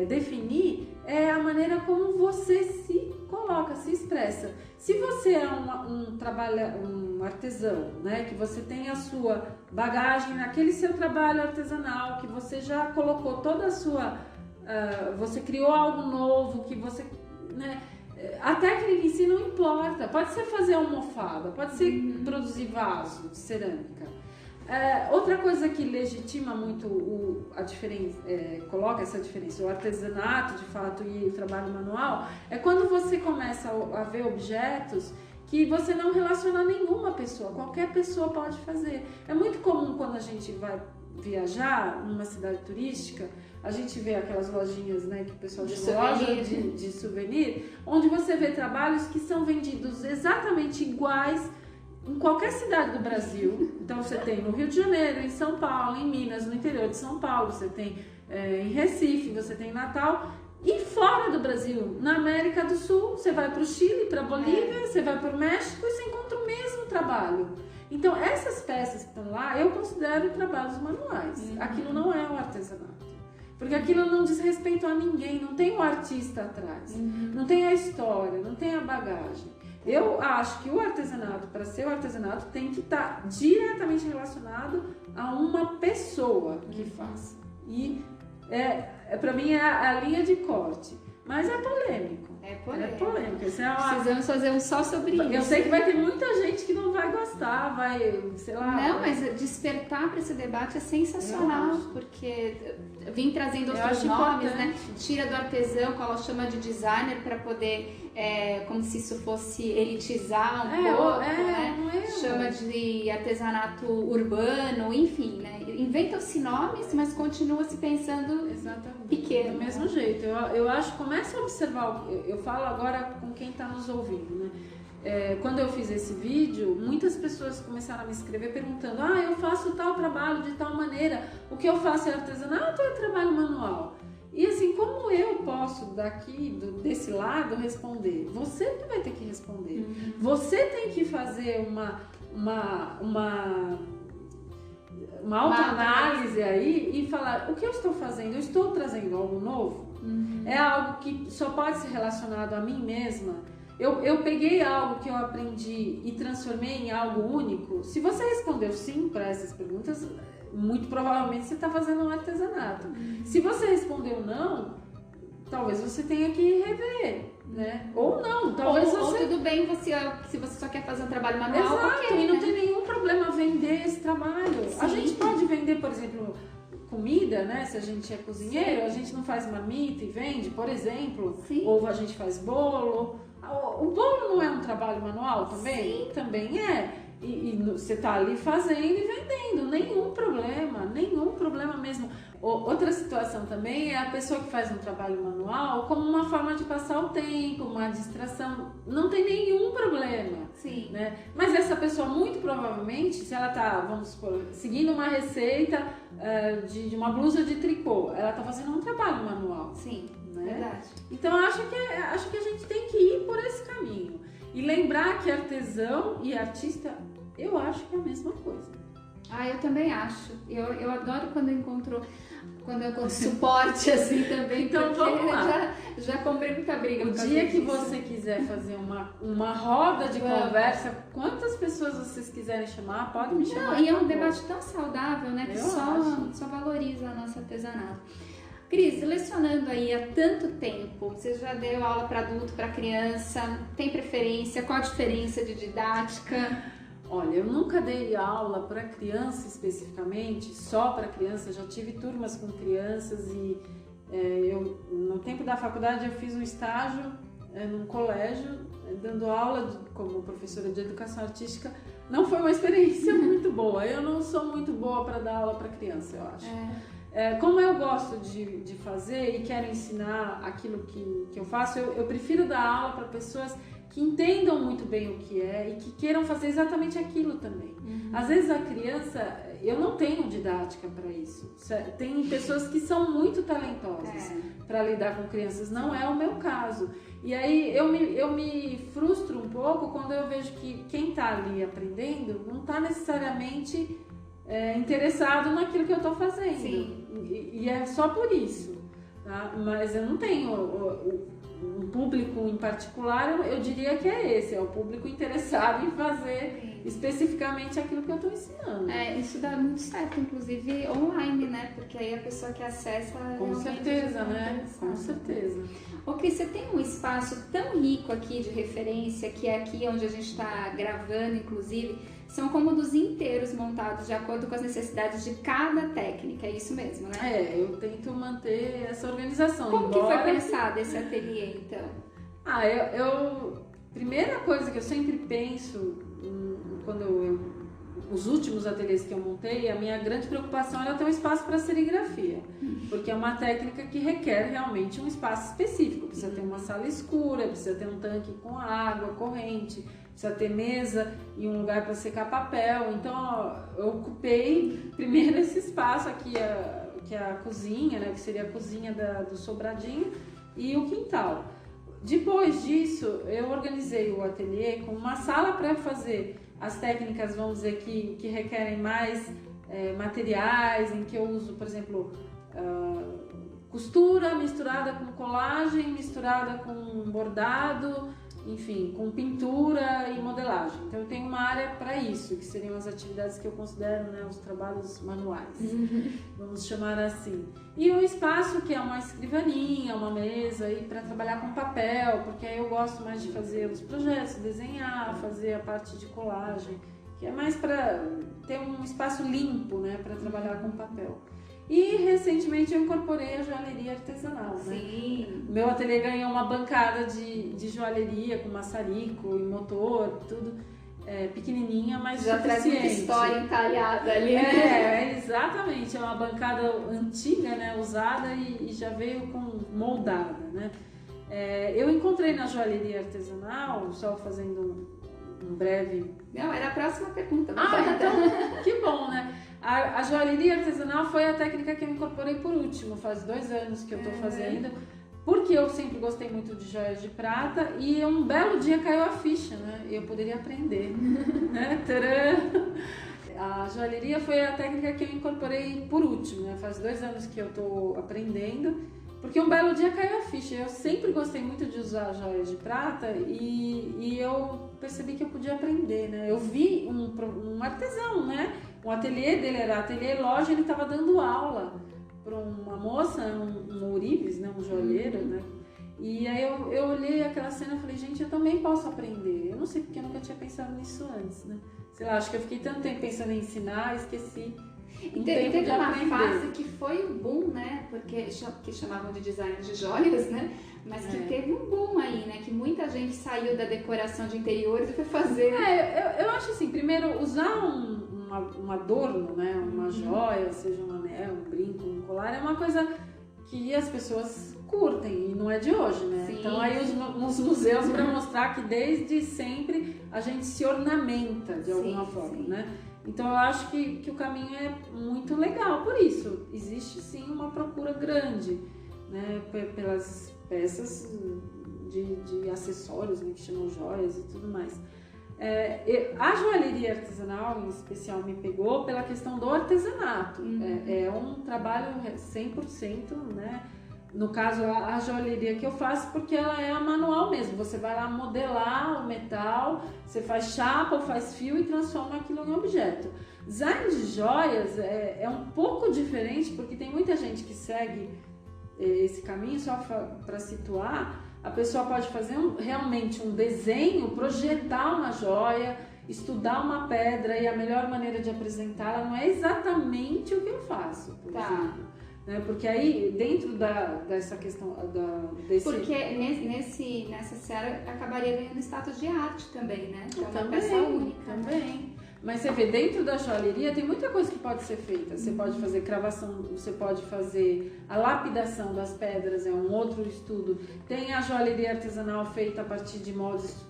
definir é a maneira como você se coloca, se expressa. Se você é um artesão, né, que você tem a sua bagagem naquele seu trabalho artesanal, que você já colocou toda a sua... você criou algo novo, que você... Né, a técnica em si não importa. Pode ser fazer almofada, pode ser produzir vaso de cerâmica. Outra coisa que legitima muito a diferença, coloca essa diferença, o artesanato de fato e o trabalho manual, é quando você começa a ver objetos que você não relaciona a nenhuma pessoa, qualquer pessoa pode fazer. É muito comum quando a gente vai viajar numa cidade turística, a gente vê aquelas lojinhas, né, que o pessoal de chama loja de souvenir, onde você vê trabalhos que são vendidos exatamente iguais em qualquer cidade do Brasil. Então você tem no Rio de Janeiro, em São Paulo, em Minas, no interior de São Paulo, você tem em Recife, você tem em Natal. E fora do Brasil, na América do Sul, você vai para o Chile, para a Bolívia, você vai para o México e você encontra o mesmo trabalho. Então essas peças que estão lá, eu considero trabalhos manuais. Aquilo não é o artesanato. Porque aquilo não diz respeito a ninguém, não tem o artista atrás, não tem a história, não tem a bagagem. Eu acho que o artesanato, para ser o artesanato, tem que estar diretamente relacionado a uma pessoa que faça. E para mim é a linha de corte. Mas é polêmico. É polêmico. É polêmico. Precisamos fazer um só sobre isso. Eu sei que vai ter muita gente que não vai gostar, vai, sei lá. Não, mas despertar para esse debate é sensacional, porque vim trazendo outros nomes, né? Tira do artesão, que ela chama de designer, para poder, como se isso fosse elitizar um pouco, né? Chama de artesanato urbano, enfim, né? Inventam-se nomes, mas continua se pensando pequeno. Do mesmo jeito. Eu acho, começa a observar, eu falo agora com quem está nos ouvindo, né? Quando eu fiz esse vídeo, muitas pessoas começaram a me escrever perguntando: eu faço tal trabalho de tal maneira, o que eu faço é artesanato ou é trabalho manual? E assim, como eu posso daqui, desse lado, responder? Você que vai ter que responder. Você tem que fazer uma autoanálise aí e falar: o que eu estou fazendo? Eu estou trazendo algo novo? É algo que só pode ser relacionado a mim mesma? Eu peguei algo que eu aprendi e transformei em algo único? Se você respondeu sim para essas perguntas, muito provavelmente você está fazendo um artesanato. Se você respondeu não, talvez você tenha que rever, né? Ou não, talvez ou tudo bem se você só quer fazer um trabalho manual. Exato, Okay, e não né? tem nenhum problema vender esse trabalho. Sim. A gente pode vender, por exemplo, comida, né? Se a gente é cozinheiro, a gente não faz marmita e vende, por exemplo. Sim. Ou a gente faz bolo. O bolo não é um trabalho manual também? Sim. Também é. E você tá ali fazendo e vendendo, nenhum problema mesmo. Outra situação também é a pessoa que faz um trabalho manual como uma forma de passar o tempo, uma distração, não tem nenhum problema. Sim. Né? Mas essa pessoa, muito provavelmente, se ela tá, vamos supor, seguindo uma receita de uma blusa de tricô, ela tá fazendo um trabalho manual. Sim, né? Verdade. Então eu acho que a gente tem que ir por esse caminho. E lembrar que artesão e artista, eu acho que é a mesma coisa. Eu também acho. Eu adoro quando eu encontro suporte assim também. Então vamos lá. Já comprei muita briga. O dia que você quiser fazer uma roda de conversa, quantas pessoas vocês quiserem chamar, podem me chamar. E é um debate tão saudável, né? Que só valoriza a nossa artesanato. Cris, lecionando aí há tanto tempo, você já deu aula para adulto, para criança, tem preferência? Qual a diferença de didática? Olha, eu nunca dei aula para criança especificamente, só para criança, já tive turmas com crianças e no tempo da faculdade eu fiz um estágio num colégio, dando aula como professora de educação artística. Não foi uma experiência muito boa, eu não sou muito boa para dar aula para criança, eu acho. Como eu gosto de fazer e quero ensinar aquilo que eu faço, eu prefiro dar aula para pessoas que entendam muito bem o que é e que queiram fazer exatamente aquilo também. Às vezes a criança, eu não tenho didática para isso. Tem pessoas que são muito talentosas para lidar com crianças, não é o meu caso. E aí eu me frustro um pouco quando eu vejo que quem está ali aprendendo não está necessariamente interessado naquilo que eu estou fazendo. Sim. E é só por isso, tá? Mas eu não tenho um público em particular, eu diria que é esse, é o público interessado em fazer especificamente aquilo que eu estou ensinando. Isso dá muito certo, inclusive online, né? Porque aí a pessoa que acessa... Com certeza, né? Com certeza. Cris, você tem um espaço tão rico aqui de referência, que é aqui onde a gente está gravando, inclusive, são cômodos inteiros montados de acordo com as necessidades de cada técnica, é isso mesmo, né? Eu tento manter essa organização. Como que foi pensado esse ateliê, então? Primeira coisa que eu sempre penso quando eu os últimos ateliês que eu montei, a minha grande preocupação era ter um espaço para serigrafia, porque é uma técnica que requer realmente um espaço específico. Precisa ter uma sala escura, precisa ter um tanque com água corrente, precisa ter mesa e um lugar para secar papel. Então eu ocupei primeiro esse espaço aqui, que é a cozinha, né, que seria a cozinha do sobradinho, e o quintal. Depois disso, eu organizei o ateliê com uma sala para fazer as técnicas, vamos dizer, que requerem mais materiais, em que eu uso, por exemplo, costura misturada com colagem, misturada com bordado, enfim, com pintura e modelagem. Então eu tenho uma área para isso, que seriam as atividades que eu considero, né, os trabalhos manuais, vamos chamar assim. E um espaço que é uma escrivaninha, uma mesa para trabalhar com papel, porque aí eu gosto mais de fazer os projetos, desenhar, fazer a parte de colagem, que é mais para ter um espaço limpo, né, para trabalhar com papel. E recentemente eu incorporei a joalheria artesanal, né? Sim. Meu ateliê ganhou uma bancada de joalheria com maçarico e motor, tudo pequenininha, mas já traz muita história entalhada ali. Exatamente. É uma bancada antiga, né? Usada e já veio moldada, né? Eu encontrei na joalheria artesanal, só fazendo um breve... Não, era a próxima pergunta. Então, que bom, né? A joalheria artesanal foi a técnica que eu incorporei por último, faz 2 anos que eu estou fazendo, porque eu sempre gostei muito de joias de prata e um belo dia caiu a ficha, né? Eu poderia aprender, né? Tcharam! A joalheria foi a técnica que eu incorporei por último, né? Faz 2 anos que eu estou aprendendo, porque um belo dia caiu a ficha. Eu sempre gostei muito de usar joias de prata e eu percebi que eu podia aprender, né? Eu vi um artesão, né? O ateliê dele era ateliê loja, ele estava dando aula para uma moça, um ourives, né? Um joalheiro, né? E aí eu olhei aquela cena e falei, gente, eu também posso aprender. Eu não sei porque eu nunca tinha pensado nisso antes, né? Sei lá, acho que eu fiquei tanto tempo pensando em ensinar, esqueci. E teve uma fase que foi o boom, né? Porque que chamavam de design de joias, né? Mas que teve um boom aí, né? Que muita gente saiu da decoração de interiores e foi fazer... Eu acho assim, primeiro, usar um adorno, né? Uma joia, seja um anel, um brinco, um colar, é uma coisa que as pessoas curtem e não é de hoje, né? Sim. Então aí os museus para mostrar que desde sempre a gente se ornamenta de alguma forma, né? Então eu acho que o caminho é muito legal por isso. Existe sim uma procura grande, né, pelas peças de acessórios, né, que chamam joias e tudo mais. A joalheria artesanal em especial me pegou pela questão do artesanato. É um trabalho 100%, né? No caso, a joalheria que eu faço, porque ela é a manual mesmo. Você vai lá modelar o metal, você faz chapa ou faz fio e transforma aquilo em objeto. Design de joias é um pouco diferente, porque tem muita gente que segue esse caminho, só para situar. A pessoa pode fazer realmente um desenho, projetar uma joia, estudar uma pedra e a melhor maneira de apresentá-la não é exatamente o que eu faço, por exemplo. Né? Porque aí, dentro dessa questão desse... Porque nessa seara acabaria ganhando status de arte também, né? Que é uma peça única. Também. Mas você vê, dentro da joalheria tem muita coisa que pode ser feita. Você pode fazer cravação, você pode fazer a lapidação das pedras, é um outro estudo. Tem a joalheria artesanal feita a partir de moldes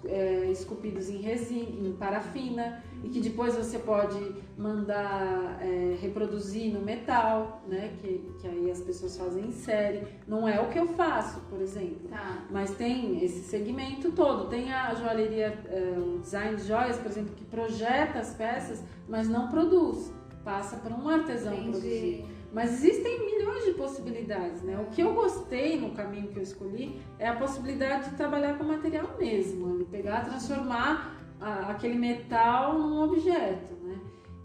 esculpidos em resina, em parafina, e que depois você pode mandar reproduzir no metal, né? Que aí as pessoas fazem em série. Não é o que eu faço, por exemplo. Mas tem esse segmento todo. Tem a joalheria, o design de joias, por exemplo, que projeta as peças, mas não produz. Passa para um artesão produzir. Mas existem milhões de possibilidades, né? O que eu gostei no caminho que eu escolhi é a possibilidade de trabalhar com material mesmo, de pegar, transformar aquele metal num objeto, né?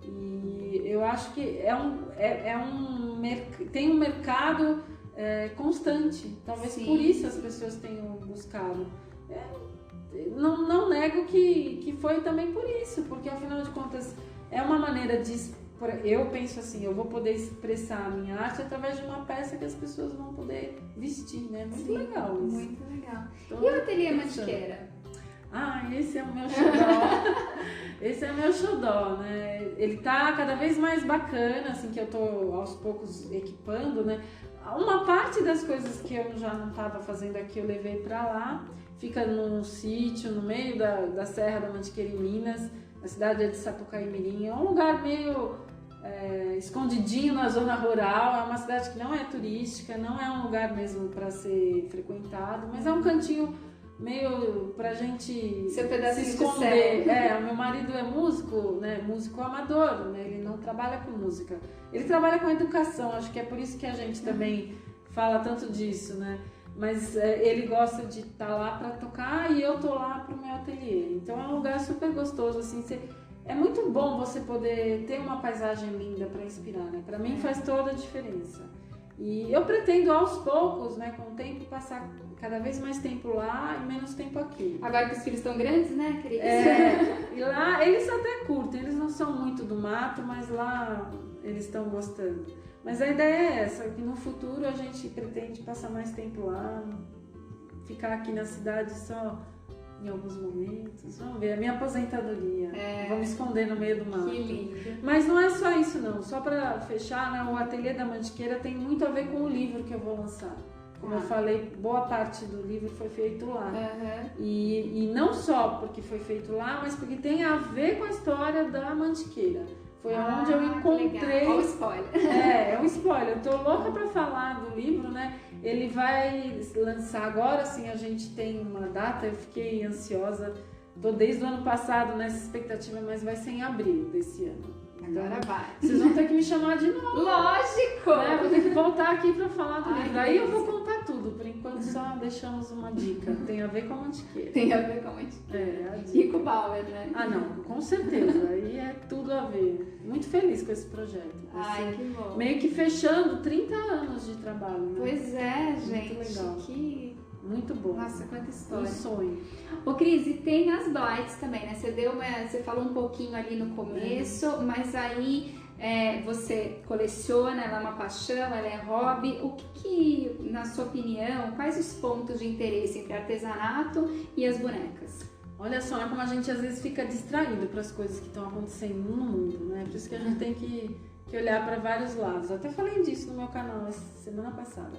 E eu acho que tem um mercado constante, talvez por isso as pessoas tenham buscado. Não nego que foi também por isso, porque afinal de contas é uma maneira de... Eu penso assim, eu vou poder expressar a minha arte através de uma peça que as pessoas vão poder vestir, né? Muito legal isso. Muito legal. Então, e o ateliê Mantiqueira? Ah, esse é o meu xodó. Esse é o meu xodó, né? Ele tá cada vez mais bacana, assim, que eu tô aos poucos equipando, né? Uma parte das coisas que eu já não estava fazendo aqui eu levei para lá. Fica num sítio no meio da Serra da Mantiqueira, em Minas. A cidade de Sapucaí-Mirim. É um lugar meio escondidinho na zona rural. É uma cidade que não é turística, não é um lugar mesmo para ser frequentado, mas é um cantinho meio pra gente Seu pedacinho se esconder. de céu. O meu marido é músico, né? Músico amador, né? Ele não trabalha com música. Ele trabalha com educação, acho que é por isso que a gente também fala tanto disso, né? Mas ele gosta de estar lá para tocar e eu tô lá pro meu ateliê. Então é um lugar super gostoso, assim, é muito bom você poder ter uma paisagem linda para inspirar, né? Para mim faz toda a diferença. E eu pretendo aos poucos, né, com o tempo, passar cada vez mais tempo lá e menos tempo aqui. Agora que os filhos estão grandes, né, querida? E lá eles até curtem, eles não são muito do mato, mas lá eles estão gostando. Mas a ideia é essa, que no futuro a gente pretende passar mais tempo lá, ficar aqui na cidade só em alguns momentos. Vamos ver, a minha aposentadoria. Vou me esconder no meio do mato. Que lindo. Mas não é só isso não, só para fechar, né, o Ateliê da Mantiqueira tem muito a ver com o livro que eu vou lançar. Como eu falei, boa parte do livro foi feito lá. E não só porque foi feito lá, mas porque tem a ver com a história da Mantiqueira. Foi onde eu encontrei... Olha o spoiler. É um spoiler. Eu tô louca pra falar do livro, né? Ele vai lançar agora, sim, a gente tem uma data, eu fiquei ansiosa. Tô desde o ano passado nessa expectativa, mas vai ser em abril desse ano. Agora vai. Vocês vão ter que me chamar de novo. Lógico! Né? Vou ter que voltar aqui pra falar do livro. Aí eu vou Deus. contar tudo. Por enquanto só deixamos uma dica. Tem a ver com a Mantiqueira. Tem a ver com a Mantiqueira. A dica. Rico Bauer, né? Ah, não, com certeza. Aí é tudo a ver. Muito feliz com esse projeto. Ai, que bom. Meio que fechando 30 anos de trabalho, né? Pois é, gente. Muito legal. Que... Muito bom. Nossa, quanta Um história. sonho. Ô, Cris, e tem as blights também, né? Você falou um pouquinho ali no começo, mas aí você coleciona, ela é uma paixão, ela é hobby. O que, na sua opinião, quais os pontos de interesse entre artesanato e as bonecas? Olha só, como a gente às vezes fica distraído para as coisas que estão acontecendo no mundo, né? Por isso que a gente tem que olhar para vários lados. Eu até falei disso no meu canal semana passada.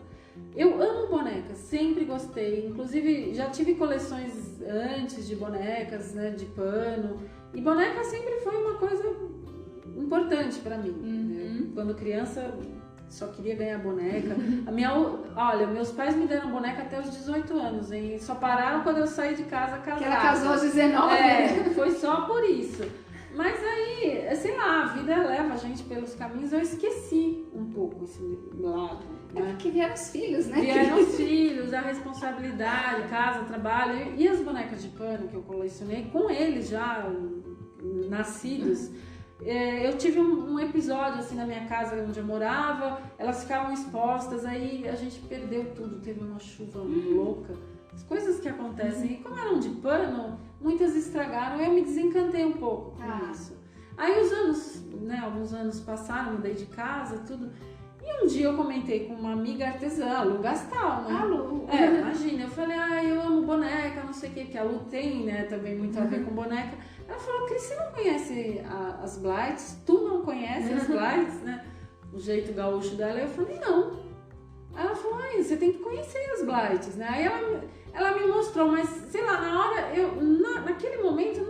Eu amo bonecas, sempre gostei. Inclusive, já tive coleções antes de bonecas, né, de pano. E boneca sempre foi uma coisa importante para mim. Né? Quando criança, só queria ganhar boneca. Olha, meus pais me deram boneca até os 18 anos, hein? Só pararam quando eu saí de casa casada. Que ela casou aos 19. Foi só por isso. Mas aí, sei lá, a vida leva a gente pelos caminhos. Eu esqueci um pouco esse lado. É porque vieram os filhos, né? Vieram os filhos, a responsabilidade, casa, trabalho. E as bonecas de pano que eu colecionei, com eles já nascidos. Eu tive um episódio assim na minha casa onde eu morava, elas ficavam expostas, aí a gente perdeu tudo, teve uma chuva louca. As coisas que acontecem. E como eram de pano, muitas estragaram, eu me desencantei um pouco com isso. Aí os anos, né, alguns anos passaram, mudei de casa, tudo. E um dia eu comentei com uma amiga artesã, a Lu Gastal, né? A Lu. Imagina, eu falei, eu amo boneca, não sei o que, porque a Lu tem, né, também muito a ver com boneca. Ela falou, Cris, você não conhece as blights? Tu não conhece as blights, né? O jeito gaúcho dela. Eu falei, não. Aí ela falou, você tem que conhecer as blights, né? Aí ela me mostrou, mas sei lá, na hora, naquele momento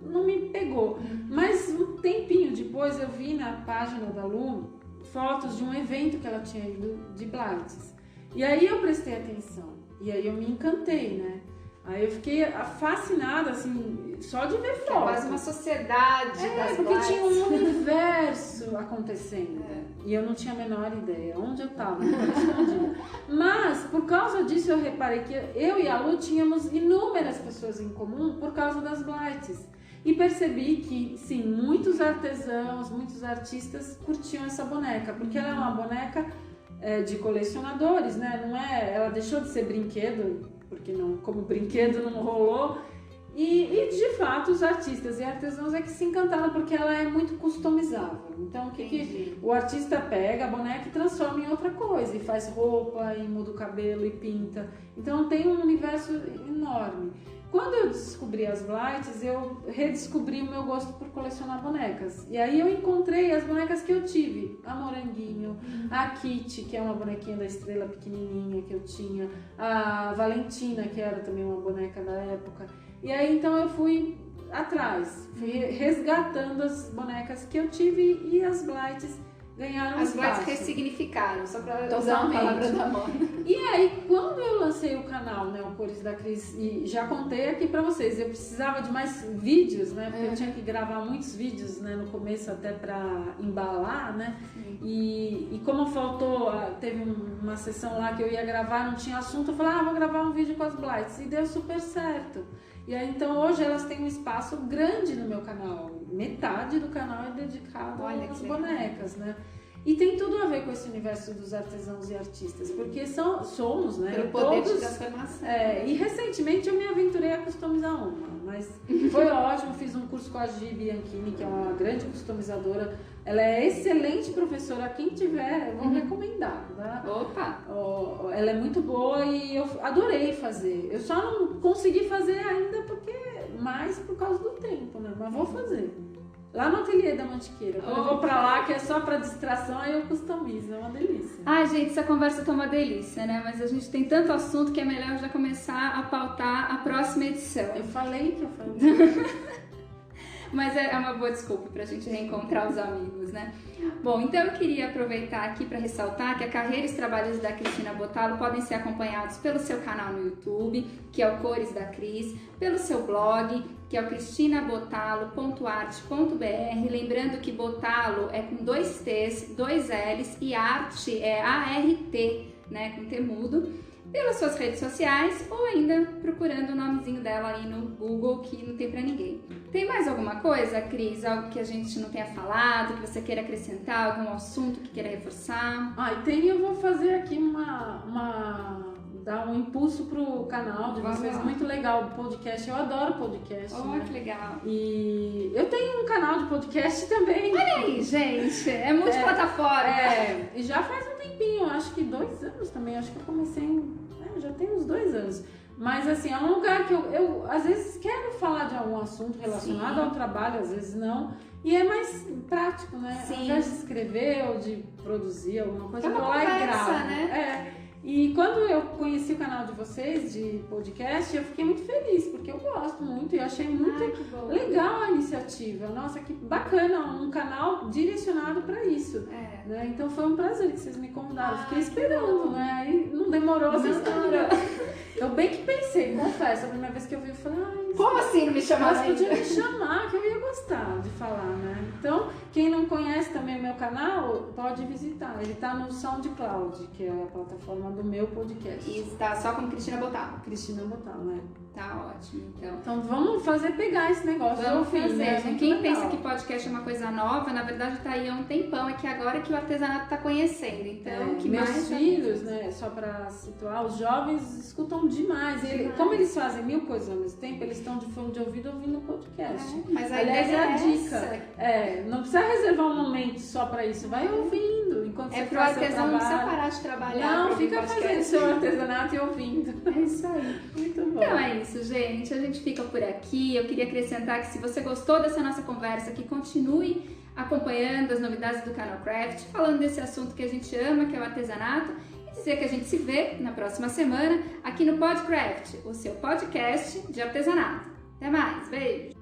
não me pegou. Mas um tempinho depois eu vi na página da Lu fotos de um evento que ela tinha ido de blights. E aí eu prestei atenção. E aí eu me encantei, né? Aí eu fiquei fascinada, assim, só de ver fotos. É quase uma sociedade das porque blights. tinha um universo acontecendo. E eu não tinha a menor ideia onde eu estava, escondida. Mas, por causa disso, eu reparei que eu e a Lu tínhamos inúmeras pessoas em comum por causa das blights. E percebi que, sim, muitos artesãos, muitos artistas curtiam essa boneca, porque ela é uma boneca de colecionadores, né? Não é, ela deixou de ser brinquedo, porque não, como brinquedo não rolou. E de fato os artistas e artesãos é que se encantaram porque ela é muito customizável. Então que o artista pega a boneca e transforma em outra coisa, e faz roupa, e muda o cabelo e pinta. Então tem um universo enorme. quando eu descobri as Blights, eu redescobri o meu gosto por colecionar bonecas. E aí eu encontrei as bonecas que eu tive. A Moranguinho, a Kitty, que é uma bonequinha da Estrela pequenininha que eu tinha. A Valentina, que era também uma boneca da época. E aí então eu fui atrás, fui resgatando as bonecas que eu tive e as Blights ganharam As espaço. Blights ressignificaram, só para usar uma palavra da moda. E aí, quando eu lancei o canal, né, o Cores da Cris, e já contei aqui pra vocês, eu precisava de mais vídeos, né, porque eu tinha que gravar muitos vídeos, né, no começo até pra embalar, né, e como faltou, teve uma sessão lá que eu ia gravar, não tinha assunto, eu falei, vou gravar um vídeo com as Blights, e deu super certo. E aí, então, hoje elas têm um espaço grande no meu canal. Metade do canal é dedicado às bonecas, né? E tem tudo a ver com esse universo dos artesãos e artistas, porque somos, né? Pelo poder de transformação. E recentemente eu me aventurei a customizar uma, mas foi ótimo, fiz um curso com a Gi Bianchini, que é uma grande customizadora. Ela é excelente professora, quem tiver, eu vou recomendar, tá? Opa! Ela é muito boa e eu adorei fazer. Eu só não consegui fazer ainda mais por causa do tempo, né? Mas vou fazer. Lá no ateliê da Mantiqueira. Quando eu vou pra lá, que é só pra distração, aí eu customizo. É uma delícia. Ai, gente, essa conversa tá uma delícia, né? Mas a gente tem tanto assunto que é melhor já começar a pautar a próxima edição. Eu falei que eu falei. Mas é uma boa desculpa pra gente reencontrar os amigos, né? Bom, então eu queria aproveitar aqui para ressaltar que a carreira e os trabalhos da Cristina Bottalo podem ser acompanhados pelo seu canal no YouTube, que é o Cores da Cris, pelo seu blog, que é o cristinabotalo.arte.br. Lembrando que Bottalo é com 2 T's, 2 L's e arte é A-R-T, né, com T mudo. Pelas suas redes sociais ou ainda procurando o nomezinho dela aí no Google, que não tem pra ninguém. Tem mais alguma coisa, Cris? Algo que a gente não tenha falado, que você queira acrescentar, algum assunto que queira reforçar? Eu vou fazer aqui dar um impulso pro canal de vocês, muito legal o podcast, eu adoro podcast. Oh, né? Que legal. E eu tenho um canal de podcast também. Olha aí, gente, é multiplataforma. E já faz um tempinho, acho que 2 anos também, acho que eu comecei, já tem uns 2 anos. Mas assim, é um lugar que eu às vezes quero falar de algum assunto relacionado ao trabalho, às vezes não. E é mais prático, né? Sim. Ao invés de escrever ou de produzir alguma coisa, eu vou lá e gravo. Né? E quando eu conheci o canal de vocês, de podcast, eu fiquei muito feliz, porque eu gosto muito e achei muito legal a iniciativa. Nossa, que bacana, um canal direcionado para isso. Né? Então foi um prazer que vocês me convidaram. Fiquei esperando, né? Aí não demorou, vocês demorou. Eu bem que pensei, confesso, a primeira vez que eu vi, eu falei, como assim não me chamaram? Mas podia me chamar, que eu ia gostar de falar, né? Então, quem não conhece também o meu canal, pode visitar. Ele tá no SoundCloud, que é a plataforma do meu podcast. E está só com Cristina Bottalo. Cristina Bottalo, né? Tá ótimo, então. Então vamos pegar esse negócio. Vamos fazer, né? Quem pensa que podcast é uma coisa nova, na verdade tá aí há um tempão, é que agora que o artesanato tá conhecendo. Então, que meus mais filhos, né, só pra situar, os jovens escutam demais. Como eles fazem 1000 coisas ao mesmo tempo, eles estão de fone de ouvido ouvindo o podcast. Mas a aliás, ideia é a dica. Não precisa reservar um momento só pra isso, vai ouvindo enquanto você pro faz seu artesão não trabalho. precisa parar de trabalhar. Não, fica fazendo seu artesanato e ouvindo. É isso aí. Muito bom. Então é isso, gente. A gente fica por aqui. Eu queria acrescentar que se você gostou dessa nossa conversa, que continue acompanhando as novidades do Canal Craft, falando desse assunto que a gente ama, que é o artesanato, e dizer que a gente se vê na próxima semana aqui no Podcraft, o seu podcast de artesanato. Até mais, beijo!